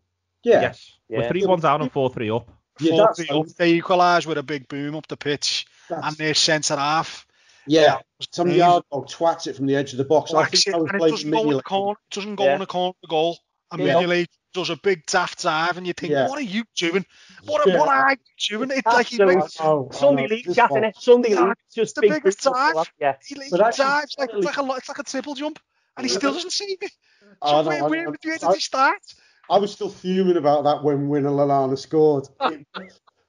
Yeah. Yes. We're 3-1 down and 4-3 up. 4-3 up. They equalised with a big boom up the pitch, and their centre half. Yeah. Some yard dog twats it from the edge of the box. I think I was and it doesn't go in the corner. It doesn't go in the corner of the goal. And Mignolet does a big daft dive, and you think, what are you doing? What are you doing? It's like Sunday league chat, innit? Sunday league, just the biggest dive. Yeah. He dives it's like a triple jump, and he still doesn't see it. So where did he start? I was still fuming about that when Lallana scored.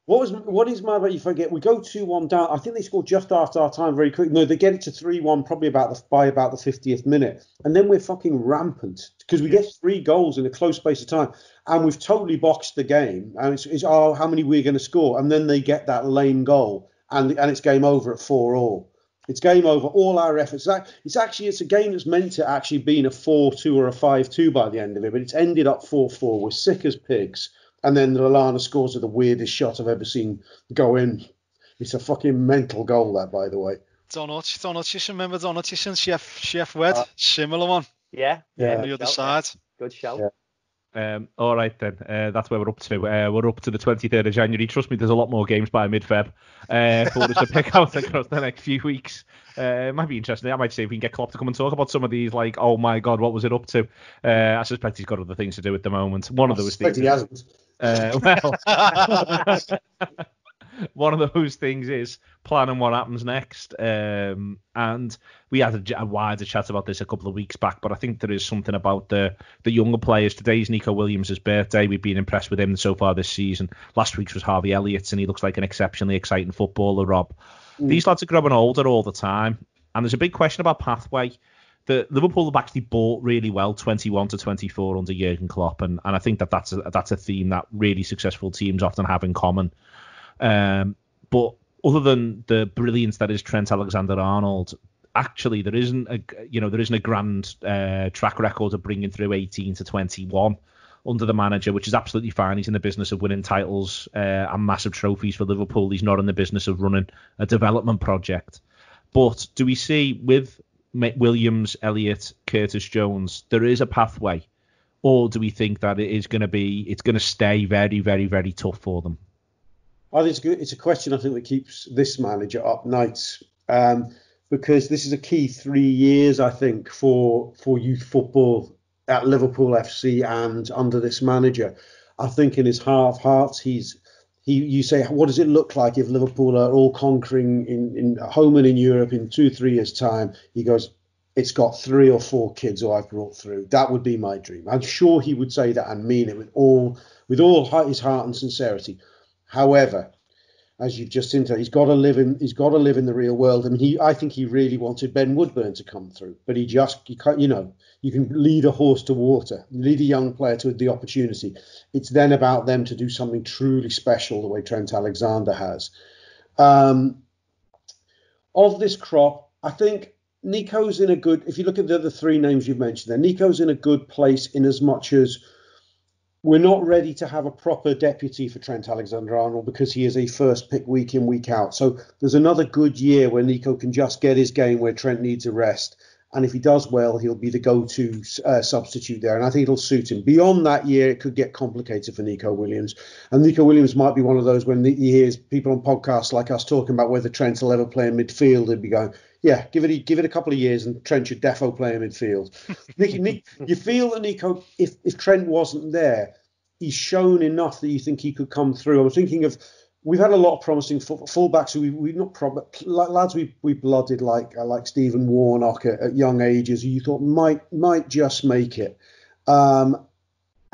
What is mad about you forget? We go 2-1 down. I think they scored just after our time very quickly. No, they get it to 3-1 probably by about the 50th minute. And then we're fucking rampant because we get 3 goals in a close space of time. And we've totally boxed the game. And it's how many we're going to score. And then they get that lame goal. And it's game over at 4-4. It's game over. All our efforts. It's a game that's meant to actually be a 4-2 or a 5-2 by the end of it. But it's ended up 4-4. We're sick as pigs. And then Lallana scores with the weirdest shot I've ever seen go in. It's a fucking mental goal, that, by the way. Donut. Remember Donut? Chef Wed, similar one. Yeah. On the other side. Good shout. Yeah. All right then, that's where we're up to. We're up to the 23rd of January. Trust me, there's a lot more games by mid-Feb for us to pick out across the next few weeks. It might be interesting. I might say if we can get Klopp to come and talk about some of these, like, oh my God, what was it up to? I suspect he's got other things to do at the moment. One of those things. He hasn't. One of those things is planning what happens next. And we had a wider chat about this a couple of weeks back, but I think there is something about the younger players. Today's Nico Williams' birthday. We've been impressed with him so far this season. Last week's was Harvey Elliott's, and he looks like an exceptionally exciting footballer, Rob. These lads are growing older all the time, and there's a big question about pathway. The Liverpool have actually bought really well 21 to 24 under Jurgen Klopp, and I think that's a theme that really successful teams often have in common. But other than the brilliance that is Trent Alexander-Arnold, actually there isn't a grand track record of bringing through 18 to 21. under the manager, which is absolutely fine. He's in the business of winning titles and massive trophies for Liverpool. He's not in the business of running a development project. But do we see with Williams, Elliott, Curtis Jones, there is a pathway? Or do we think that it's going to stay very, very, very tough for them? I think it's a question I think that keeps this manager up nights, because this is a key 3 years, I think, for youth football at Liverpool FC and under this manager. I think in his heart of hearts, you say, what does it look like if Liverpool are all conquering in home and in Europe in 2-3 years' time? He goes, it's got 3 or 4 kids who I've brought through. That would be my dream. I'm sure he would say that and mean it with all his heart and sincerity. However, as you've just hinted, he's got to live in the real world. And I think he really wanted Ben Woodburn to come through, but he can't, you can lead a horse to water, lead a young player to the opportunity. It's then about them to do something truly special, the way Trent Alexander has. Of this crop, I think Nico's in a good, if you look at the other 3 names you've mentioned there, Nico's in a good place in as much as we're not ready to have a proper deputy for Trent Alexander-Arnold because he is a first pick week in, week out. So there's another good year where Nico can just get his game where Trent needs a rest. And if he does well, he'll be the go-to substitute there. And I think it'll suit him. Beyond that year, it could get complicated for Nico Williams. And Nico Williams might be one of those when he hears people on podcasts like us talking about whether Trent will ever play in midfield, he'd be going, yeah, give it a couple of years and Trent should defo play in midfield. Nick, you feel that Nico, if Trent wasn't there, he's shown enough that you think he could come through. I was thinking of, we've had a lot of promising fullbacks who we've not lads we blooded like Stephen Warnock at young ages who you thought might just make it.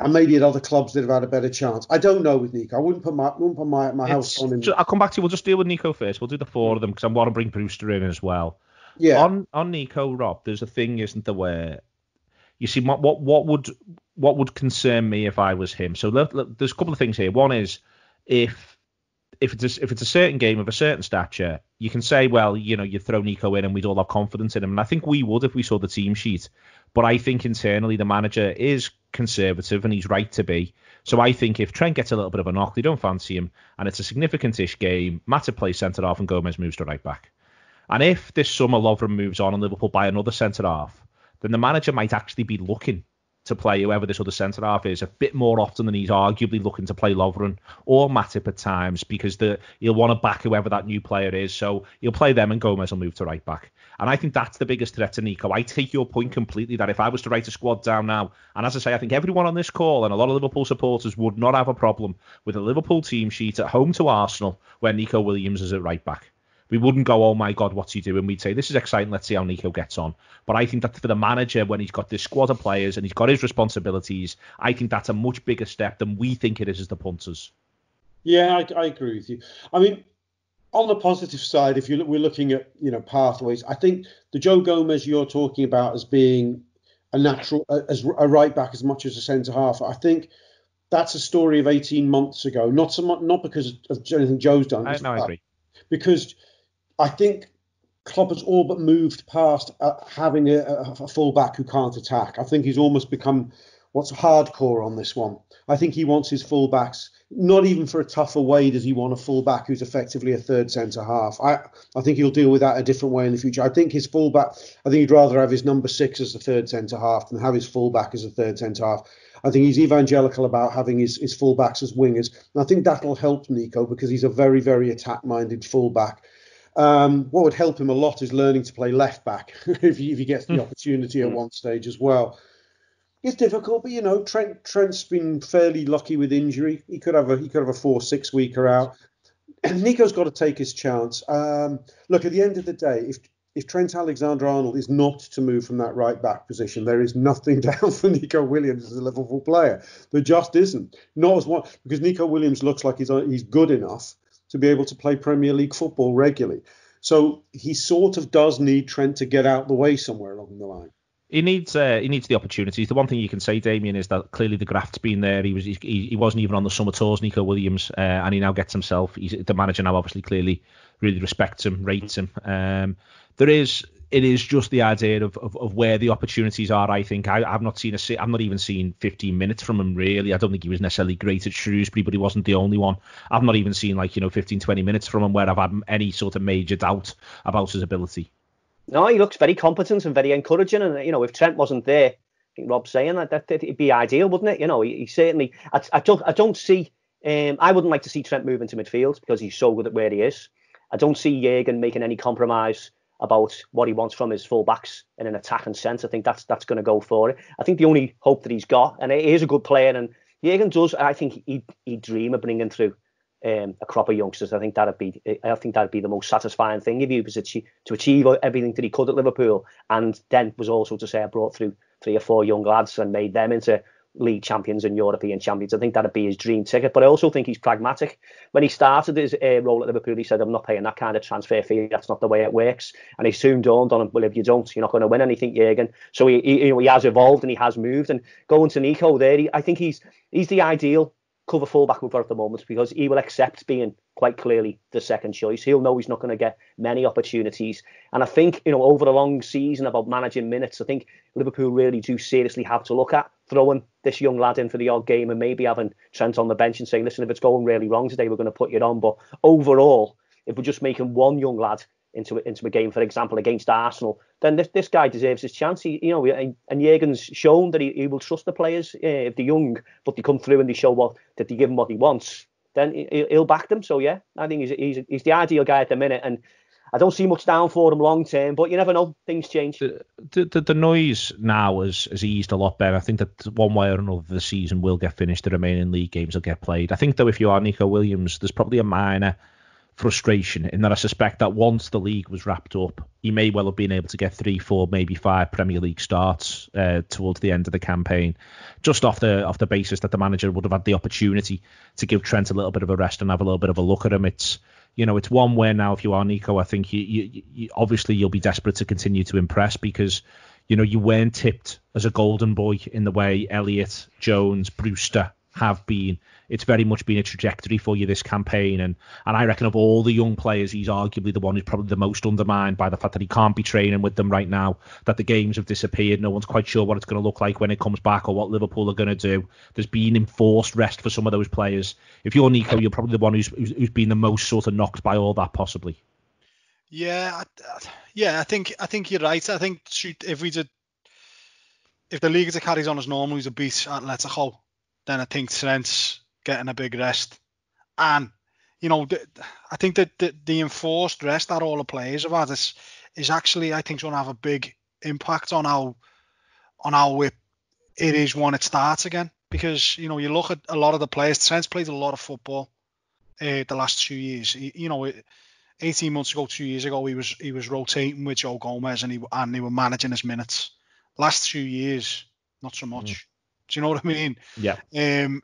And maybe at other clubs they'd have had a better chance. I don't know with Nico. I wouldn't put my house on him. I'll come back to you. We'll just deal with Nico first. We'll do the 4 of them because I want to bring Brewster in as well. Yeah. On Nico, Rob, there's a thing, isn't there, where you see what would concern me if I was him. So there's a couple of things here. One is if it's a certain game of a certain stature, you can say, well, you throw Nico in and we'd all have confidence in him. And I think we would if we saw the team sheet. But I think internally the manager is conservative and he's right to be. So I think if Trent gets a little bit of a knock, they don't fancy him, and it's a significant-ish game, Matip plays centre-half and Gomez moves to right-back. And if this summer Lovren moves on and Liverpool buy another centre-half, then the manager might actually be looking to play whoever this other centre-half is a bit more often than he's arguably looking to play Lovren or Matip at times, because he'll want to back whoever that new player is. So he'll play them and Gomez will move to right back. And I think that's the biggest threat to Nico. I take your point completely that if I was to write a squad down now, and as I say, I think everyone on this call and a lot of Liverpool supporters would not have a problem with a Liverpool team sheet at home to Arsenal where Nico Williams is at right back. We wouldn't go, oh my God, what's he doing? We'd say, this is exciting, let's see how Nico gets on. But I think that for the manager, when he's got this squad of players and he's got his responsibilities, I think that's a much bigger step than we think it is as the punters. Yeah, I agree with you. I mean, on the positive side, if we're looking at pathways, I think the Joe Gomez you're talking about as being a natural, as a right back as much as a centre half, I think that's a story of 18 months ago. Not so much, not because of anything Joe's done. I agree. Because I think Klopp has all but moved past having a fullback who can't attack. I think he's almost become what's hardcore on this one. I think he wants his fullbacks, not even for a tough away does he want a fullback who's effectively a third centre half. I think he'll deal with that a different way in the future. I think he'd rather have his number 6 as the third centre half than have his fullback as a third centre half. I think he's evangelical about having his fullbacks as wingers. And I think that'll help Nico because he's a very, very attack-minded fullback. What would help him a lot is learning to play left back if he gets the opportunity at one stage as well. It's difficult, but Trent's been fairly lucky with injury. He could have a 4-6 weeker out. And Nico's got to take his chance. Look, at the end of the day, if Trent Alexander-Arnold is not to move from that right back position, there is nothing down for Nico Williams as a Liverpool player. There just isn't. Not as one, because Nico Williams looks like he's good enough to be able to play Premier League football regularly. So he sort of does need Trent to get out the way somewhere along the line. He needs the opportunities. The one thing you can say, Damian, is that clearly the graft's been there. He wasn't even on the summer tours, Nico Williams, and he now gets himself. The manager now obviously clearly really respects him, rates him. There is it is just the idea of where the opportunities are. I think I've not even seen 15 minutes from him really. I don't think he was necessarily great at Shrewsbury, but he wasn't the only one. I've not even seen 15, 20 minutes from him where I've had any sort of major doubt about his ability. No, he looks very competent and very encouraging. And if Trent wasn't there, I think Rob's saying that it'd be ideal, wouldn't it? He certainly. I don't see. I wouldn't like to see Trent move into midfield because he's so good at where he is. I don't see Jürgen making any compromise about what he wants from his full-backs in an attacking sense. I think that's going to go for it. I think the only hope that he's got, and he is a good player, and Jürgen does, I think he'd dream of bringing through a crop of youngsters. I think that'd be the most satisfying thing if he was to achieve everything that he could at Liverpool, and then was also to say I brought through 3 or 4 young lads and made them into league champions and European champions. I think that'd be his dream ticket. But I also think he's pragmatic. When he started his role at Liverpool, he said, I'm not paying that kind of transfer fee. That's not the way it works. And he soon dawned on him, well, if you don't, you're not going to win anything, Jürgen. So he has evolved and he has moved. And going to Nico there, I think he's the ideal cover fullback we've got at the moment, because he will accept being quite clearly the second choice. He'll know he's not going to get many opportunities. And I think, over a long season about managing minutes, I think Liverpool really do seriously have to look at throwing this young lad in for the odd game and maybe having Trent on the bench and saying, listen, if it's going really wrong today, we're going to put you on. But overall, if we're just making one young lad into a game, for example, against Arsenal, then this guy deserves his chance. And Jürgen's shown that he will trust the players if they're young, but they come through and they show that they give him what he wants, then he'll back them. So yeah, I think he's the ideal guy at the minute, and I don't see much down for him long term, but you never know, things change. The noise now has eased a lot better. I think that one way or another the season will get finished, the remaining league games will get played. I think though if you are Nico Williams, there's probably a minor frustration in that I suspect that once the league was wrapped up, he may well have been able to get 3, 4, maybe 5 Premier League starts towards the end of the campaign, just off the basis that the manager would have had the opportunity to give Trent a little bit of a rest and have a little bit of a look at him. It's one where now if you are Nico, I think you obviously you'll be desperate to continue to impress, because you weren't tipped as a golden boy in the way Elliott, Jones, Brewster have been. It's very much been a trajectory for you this campaign, and I reckon of all the young players, he's arguably the one who's probably the most undermined by the fact that he can't be training with them right now, that the games have disappeared. No one's quite sure what it's going to look like when it comes back or what Liverpool are going to do. There's been enforced rest for some of those players. If you're Nico, you're probably the one who's been the most sort of knocked by all that, possibly. Yeah, I think you're right. I think if the league carries on as normal, he's a beat Atletico, then I think Trent's getting a big rest. And, I think that the enforced rest that all the players have had is actually, I think, going to have a big impact on how it is when it starts again. Because, you look at a lot of the players, Trent's played a lot of football the last 2 years. 18 months ago, 2 years ago, he was rotating with Joe Gomez and they were managing his minutes. Last 2 years, not so much. Do you know what I mean? Yeah.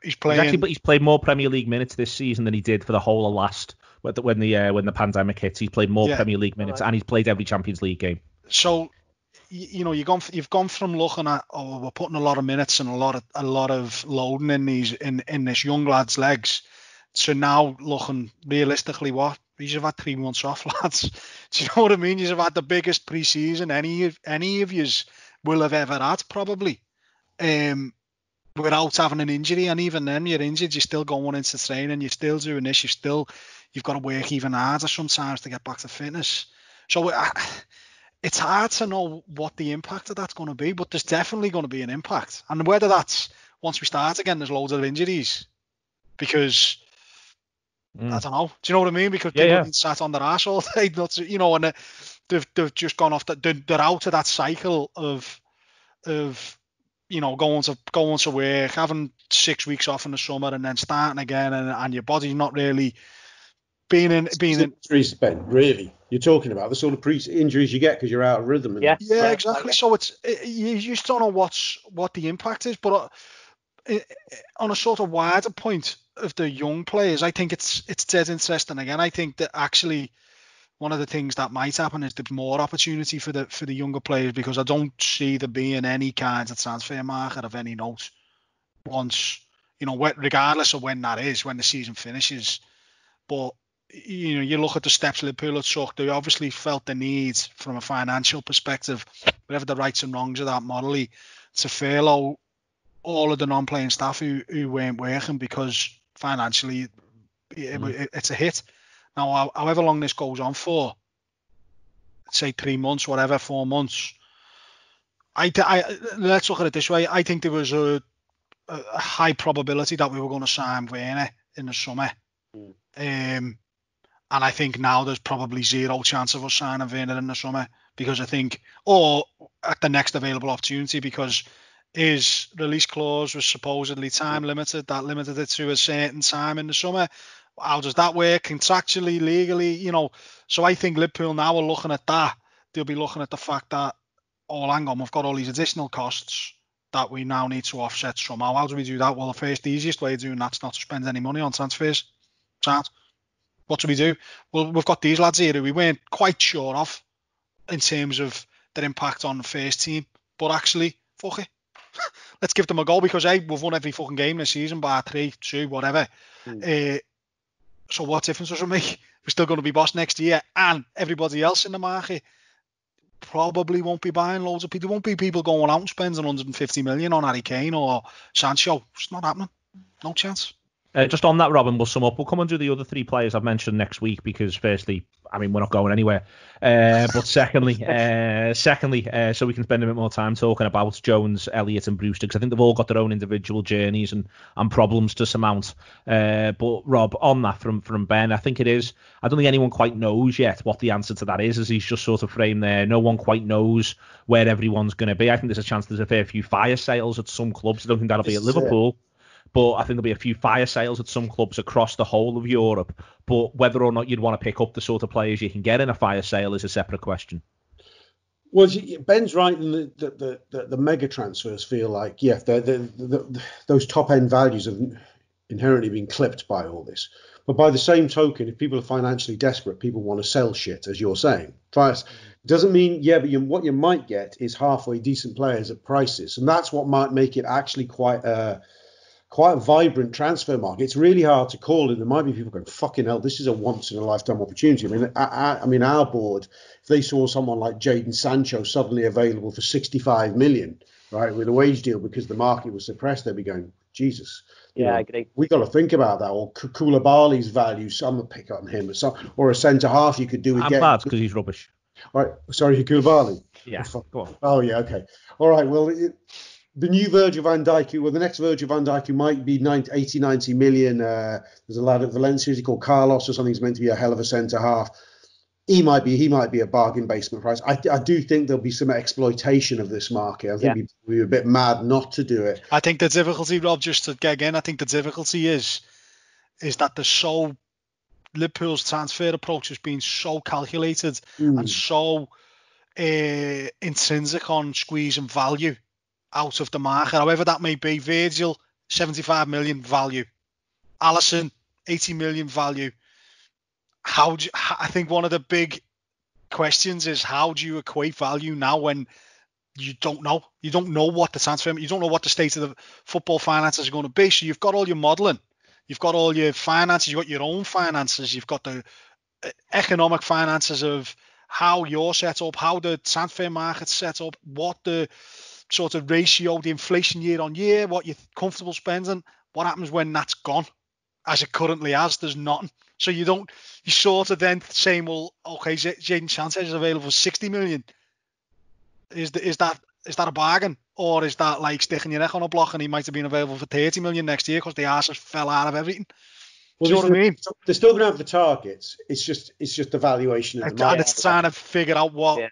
He's playing. He's played more Premier League minutes this season than he did for the whole of last when the pandemic hit. He's played more Premier League minutes, and he's played every Champions League game. So, you've gone from looking at we're putting a lot of minutes and a lot of loading in this young lad's legs, to now looking realistically what he's have had 3 months off, lads. Do you know what I mean? You've had the biggest pre-season any of yous will have ever had, probably. Without having an injury, and even then you're injured, you're still going into training, you're still doing this, you've got to work even harder sometimes to get back to fitness. So it's hard to know what the impact of that's going to be, but there's definitely going to be an impact. And whether that's once we start again, there's loads of injuries, because I don't know. Do you know what I mean? Because people have been sat on their arse all day, and they've just gone off. They're out of that cycle of going to work, having 6 weeks off in the summer, and then starting again, and your body's not really being in. Injuries, Ben, really? You're talking about the sort of injuries you get because you're out of rhythm. Yeah, exactly. So you just don't know what the impact is. But on a sort of wider point of the young players, I think it's dead interesting again. I think that actually one of the things that might happen is there's more opportunity for the younger players, because I don't see there being any kind of transfer market of any note once, regardless of when that is, when the season finishes. But you look at the steps Liverpool had took. They obviously felt the need from a financial perspective, whatever the rights and wrongs of that model, to furlough all of the non-playing staff who weren't working because financially it's a hit. Now, however long this goes on for, say 3 months, whatever, 4 months, let's look at it this way. I think there was a high probability that we were going to sign Werner in the summer. And I think now there's probably zero chance of us signing Werner in the summer because I think, or at the next available opportunity, because his release clause was supposedly time limited. That limited it to a certain time in the summer. How does that work contractually, legally? So I think Liverpool now are looking at that. They'll be looking at the fact that, oh, hang on, we've got all these additional costs that we now need to offset somehow. How do we do that? Well, the easiest way of doing that's not to spend any money on transfers. What do we do? Well, we've got these lads here who we weren't quite sure of in terms of their impact on the first team. But actually, fuck it. Let's give them a go because, hey, we've won every fucking game this season by 3, 2, whatever. So what difference does it make? We're still going to be boss next year, and everybody else in the market probably won't be buying loads of people. There won't be people going out and spending 150 million on Harry Kane or Sancho. It's not happening. No chance. Just on that, Robin, we'll sum up. We'll come and do the other 3 players I've mentioned next week because, firstly, I mean, we're not going anywhere. But secondly, so we can spend a bit more time talking about Jones, Elliott and Brewster, because I think they've all got their own individual journeys and problems to surmount. But, Rob, on that from Ben, I think it is, I don't think anyone quite knows yet what the answer to that is, as he's just sort of framed there. No one quite knows where everyone's going to be. I think there's a chance there's a fair few fire sales at some clubs. I don't think that'll be at Liverpool. But I think there'll be a few fire sales at some clubs across the whole of Europe. But whether or not you'd want to pick up the sort of players you can get in a fire sale is a separate question. Well, Ben's right in the mega transfers feel like, those top end values have inherently been clipped by all this. But by the same token, if people are financially desperate, people want to sell shit, as you're saying. Doesn't mean, but what you might get is halfway decent players at prices. And that's what might make it actually quite a vibrant transfer market. It's really hard to call it. There might be people going, fucking hell, this is a once in a lifetime opportunity. I mean, our board, if they saw someone like Jadon Sancho suddenly available for 65 million, right, with a wage deal because the market was suppressed, they'd be going, Jesus. I agree. We got to think about that. Or Koulibaly's value, some will pick on him, or a centre half you could do with. I'm glad because he's rubbish. Right, sorry, Koulibaly. Yeah, go on. Oh yeah, okay, all right. Well. The new Virgil van Dijk, the next Virgil van Dijk, who might be 80, 90 million. There's a lad at Valencia, he's called Carlos or something. He's meant to be a hell of a centre half. He might be a bargain basement price. I do think there'll be some exploitation of this market. I think we were a bit mad not to do it. I think the difficulty, Rob, just to get again, I think the difficulty is that Liverpool's transfer approach has been so calculated and so intrinsic on squeezing value out of the market, however that may be. Virgil, 75 million value. Alisson, 80 million value. I think one of the big questions is, how do you equate value now when you don't know? You don't know what the transfer, you don't know what the state of the football finances are going to be. So you've got all your modelling, you've got all your finances, you've got your own finances, you've got the economic finances of how you're set up, how the transfer market's set up, what the sort of ratio, the inflation year on year, what you're comfortable spending. What happens when that's gone? As it currently has, there's nothing. So you sort of then saying, well, okay, Jadon Sancho is available for 60 million. Is that a bargain? Or is that like sticking your neck on a block and he might have been available for 30 million next year because the arse just fell out of everything? Well, do you know what I mean? They're still going to have the targets. It's just the valuation of the market. And it's trying to figure out what... Yeah.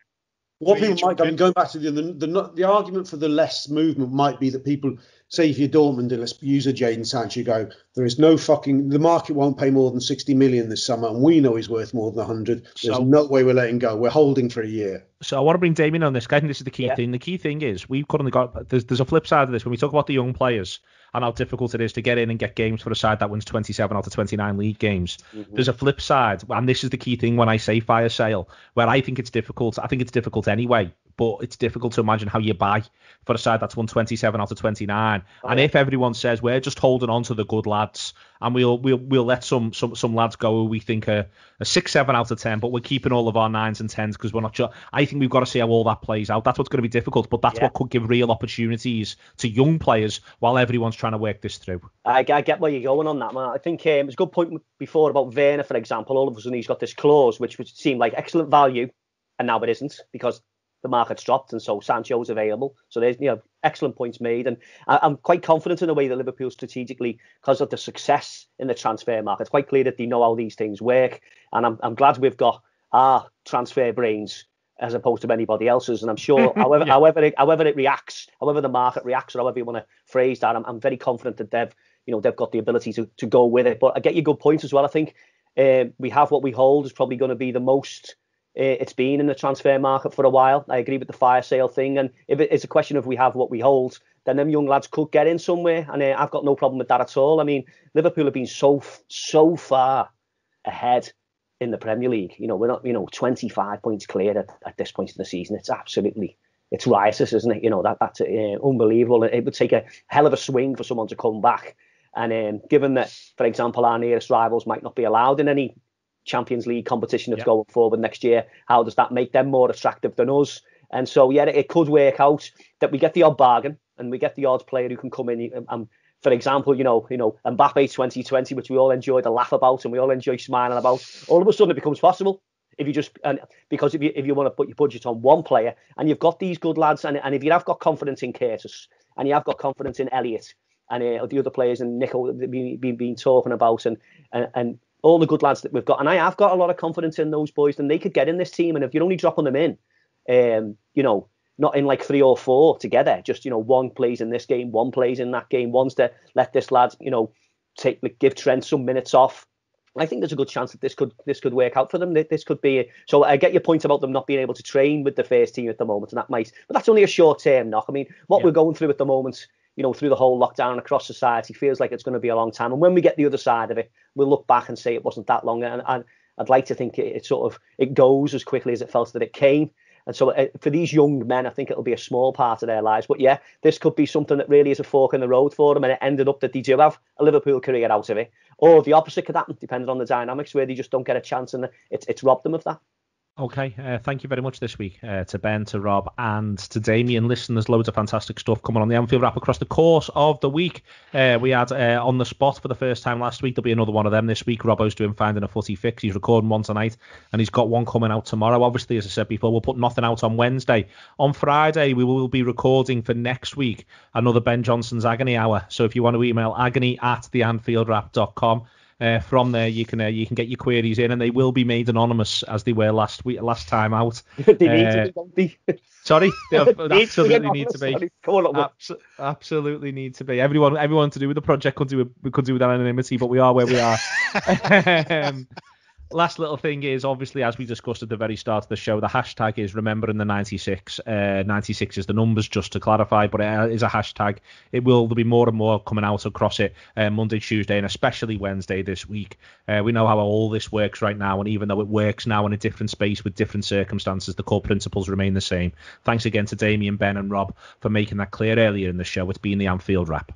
What people might, going back to the argument for the less movement might be that people say, if you're Dortmund, let's use a Jadon Sancho, go, there is no the market won't pay more than 60 million this summer, and we know he's worth more than 100. There's no way we're letting go. We're holding for a year. So I want to bring Damian on this. I think this is the key thing. The key thing is we've currently got, there's a flip side of this when we talk about the young players and how difficult it is to get in and get games for a side that wins 27 out of 29 league games. Mm-hmm. There's a flip side, and this is the key thing when I say fire sale, where I think it's difficult. I think it's difficult anyway, but it's difficult to imagine how you buy for a side that's won 27 out of 29. And if everyone says we're just holding on to the good lads and we'll let some lads go who we think are 6, 7 out of 10, but we're keeping all of our 9s and 10s because we're not sure. I think we've got to see how all that plays out. That's what's going to be difficult, but that's what could give real opportunities to young players while everyone's trying to work this through. I get where you're going on that, man. I think it was a good point before about Werner, for example. All of a sudden he's got this clause which would seem like excellent value, and now it isn't because the market's dropped and so Sancho's available. So there's excellent points made, and I'm quite confident in the way that Liverpool strategically, because of the success in the transfer market, it's quite clear that they know how these things work, and I'm glad we've got our transfer brains as opposed to anybody else's. And I'm sure however it reacts, however the market reacts, or however you want to phrase that, I'm very confident that they've got the ability to go with it. But I get your good points as well. I think we have what we hold is probably going to be the most it's been in the transfer market for a while. I agree with the fire sale thing, and if it's a question of we have what we hold, then them young lads could get in somewhere, and I've got no problem with that at all. I mean, Liverpool have been so far ahead in the Premier League. We're not 25 points clear at this point in the season. It's riotous, isn't it? That's unbelievable. It would take a hell of a swing for someone to come back, and given that, for example, our nearest rivals might not be allowed in any Champions League competition that's going forward next year, how does that make them more attractive than us? And so it could work out that we get the odd bargain and we get the odd player who can come in. For example, Mbappe 2020, which we all enjoy to laugh about and we all enjoy smiling about, all of a sudden it becomes possible because if you want to put your budget on one player and you've got these good lads, and if you have got confidence in Curtis and you have got confidence in Elliott and the other players and Nico that we've been talking about and all the good lads that we've got, and I have got a lot of confidence in those boys, then they could get in this team. And if you're only dropping them in, not in like 3 or 4 together, just one plays in this game, one plays in that game, one's to let this lad give Trent some minutes off. I think there's a good chance that this could work out for them. This could be so. I get your point about them not being able to train with the first team at the moment, and but that's only a short term knock. I mean, what we're going through at the moment, through the whole lockdown across society, feels like it's going to be a long time. And when we get the other side of it, we'll look back and say it wasn't that long. And I'd like to think it goes as quickly as it felt that it came. And so for these young men, I think it'll be a small part of their lives. But yeah, this could be something that really is a fork in the road for them. And it ended up that they do have a Liverpool career out of it. Or the opposite could happen, depending on the dynamics, where they just don't get a chance and it's robbed them of that. Okay, thank you very much this week to Ben, to Rob, and to Damian. Listen, there's loads of fantastic stuff coming on the Anfield Wrap across the course of the week. We had On the Spot for the first time last week. There'll be another one of them this week. Robbo's doing Finding a Footy Fix. He's recording one tonight, and he's got one coming out tomorrow. Obviously, as I said before, we'll put nothing out on Wednesday. On Friday, we will be recording for next week another Ben Johnson's Agony Hour. So if you want to email agony@theanfieldwrap.com. From there, you can get your queries in, and they will be made anonymous as they were last time out. They need to be, don't they? Sorry, they absolutely need to be. Absolutely need to be. Everyone to do with the project could do with anonymity, but we are where we are. Last little thing is, obviously, as we discussed at the very start of the show, the hashtag is remembering the 96. 96 is the numbers, just to clarify, but it is a hashtag. There'll be more and more coming out across it Monday, Tuesday, and especially Wednesday this week. We know how all this works right now, and even though it works now in a different space with different circumstances, the core principles remain the same. Thanks again to Damian, Ben, and Rob for making that clear earlier in the show. It's been the Anfield Wrap.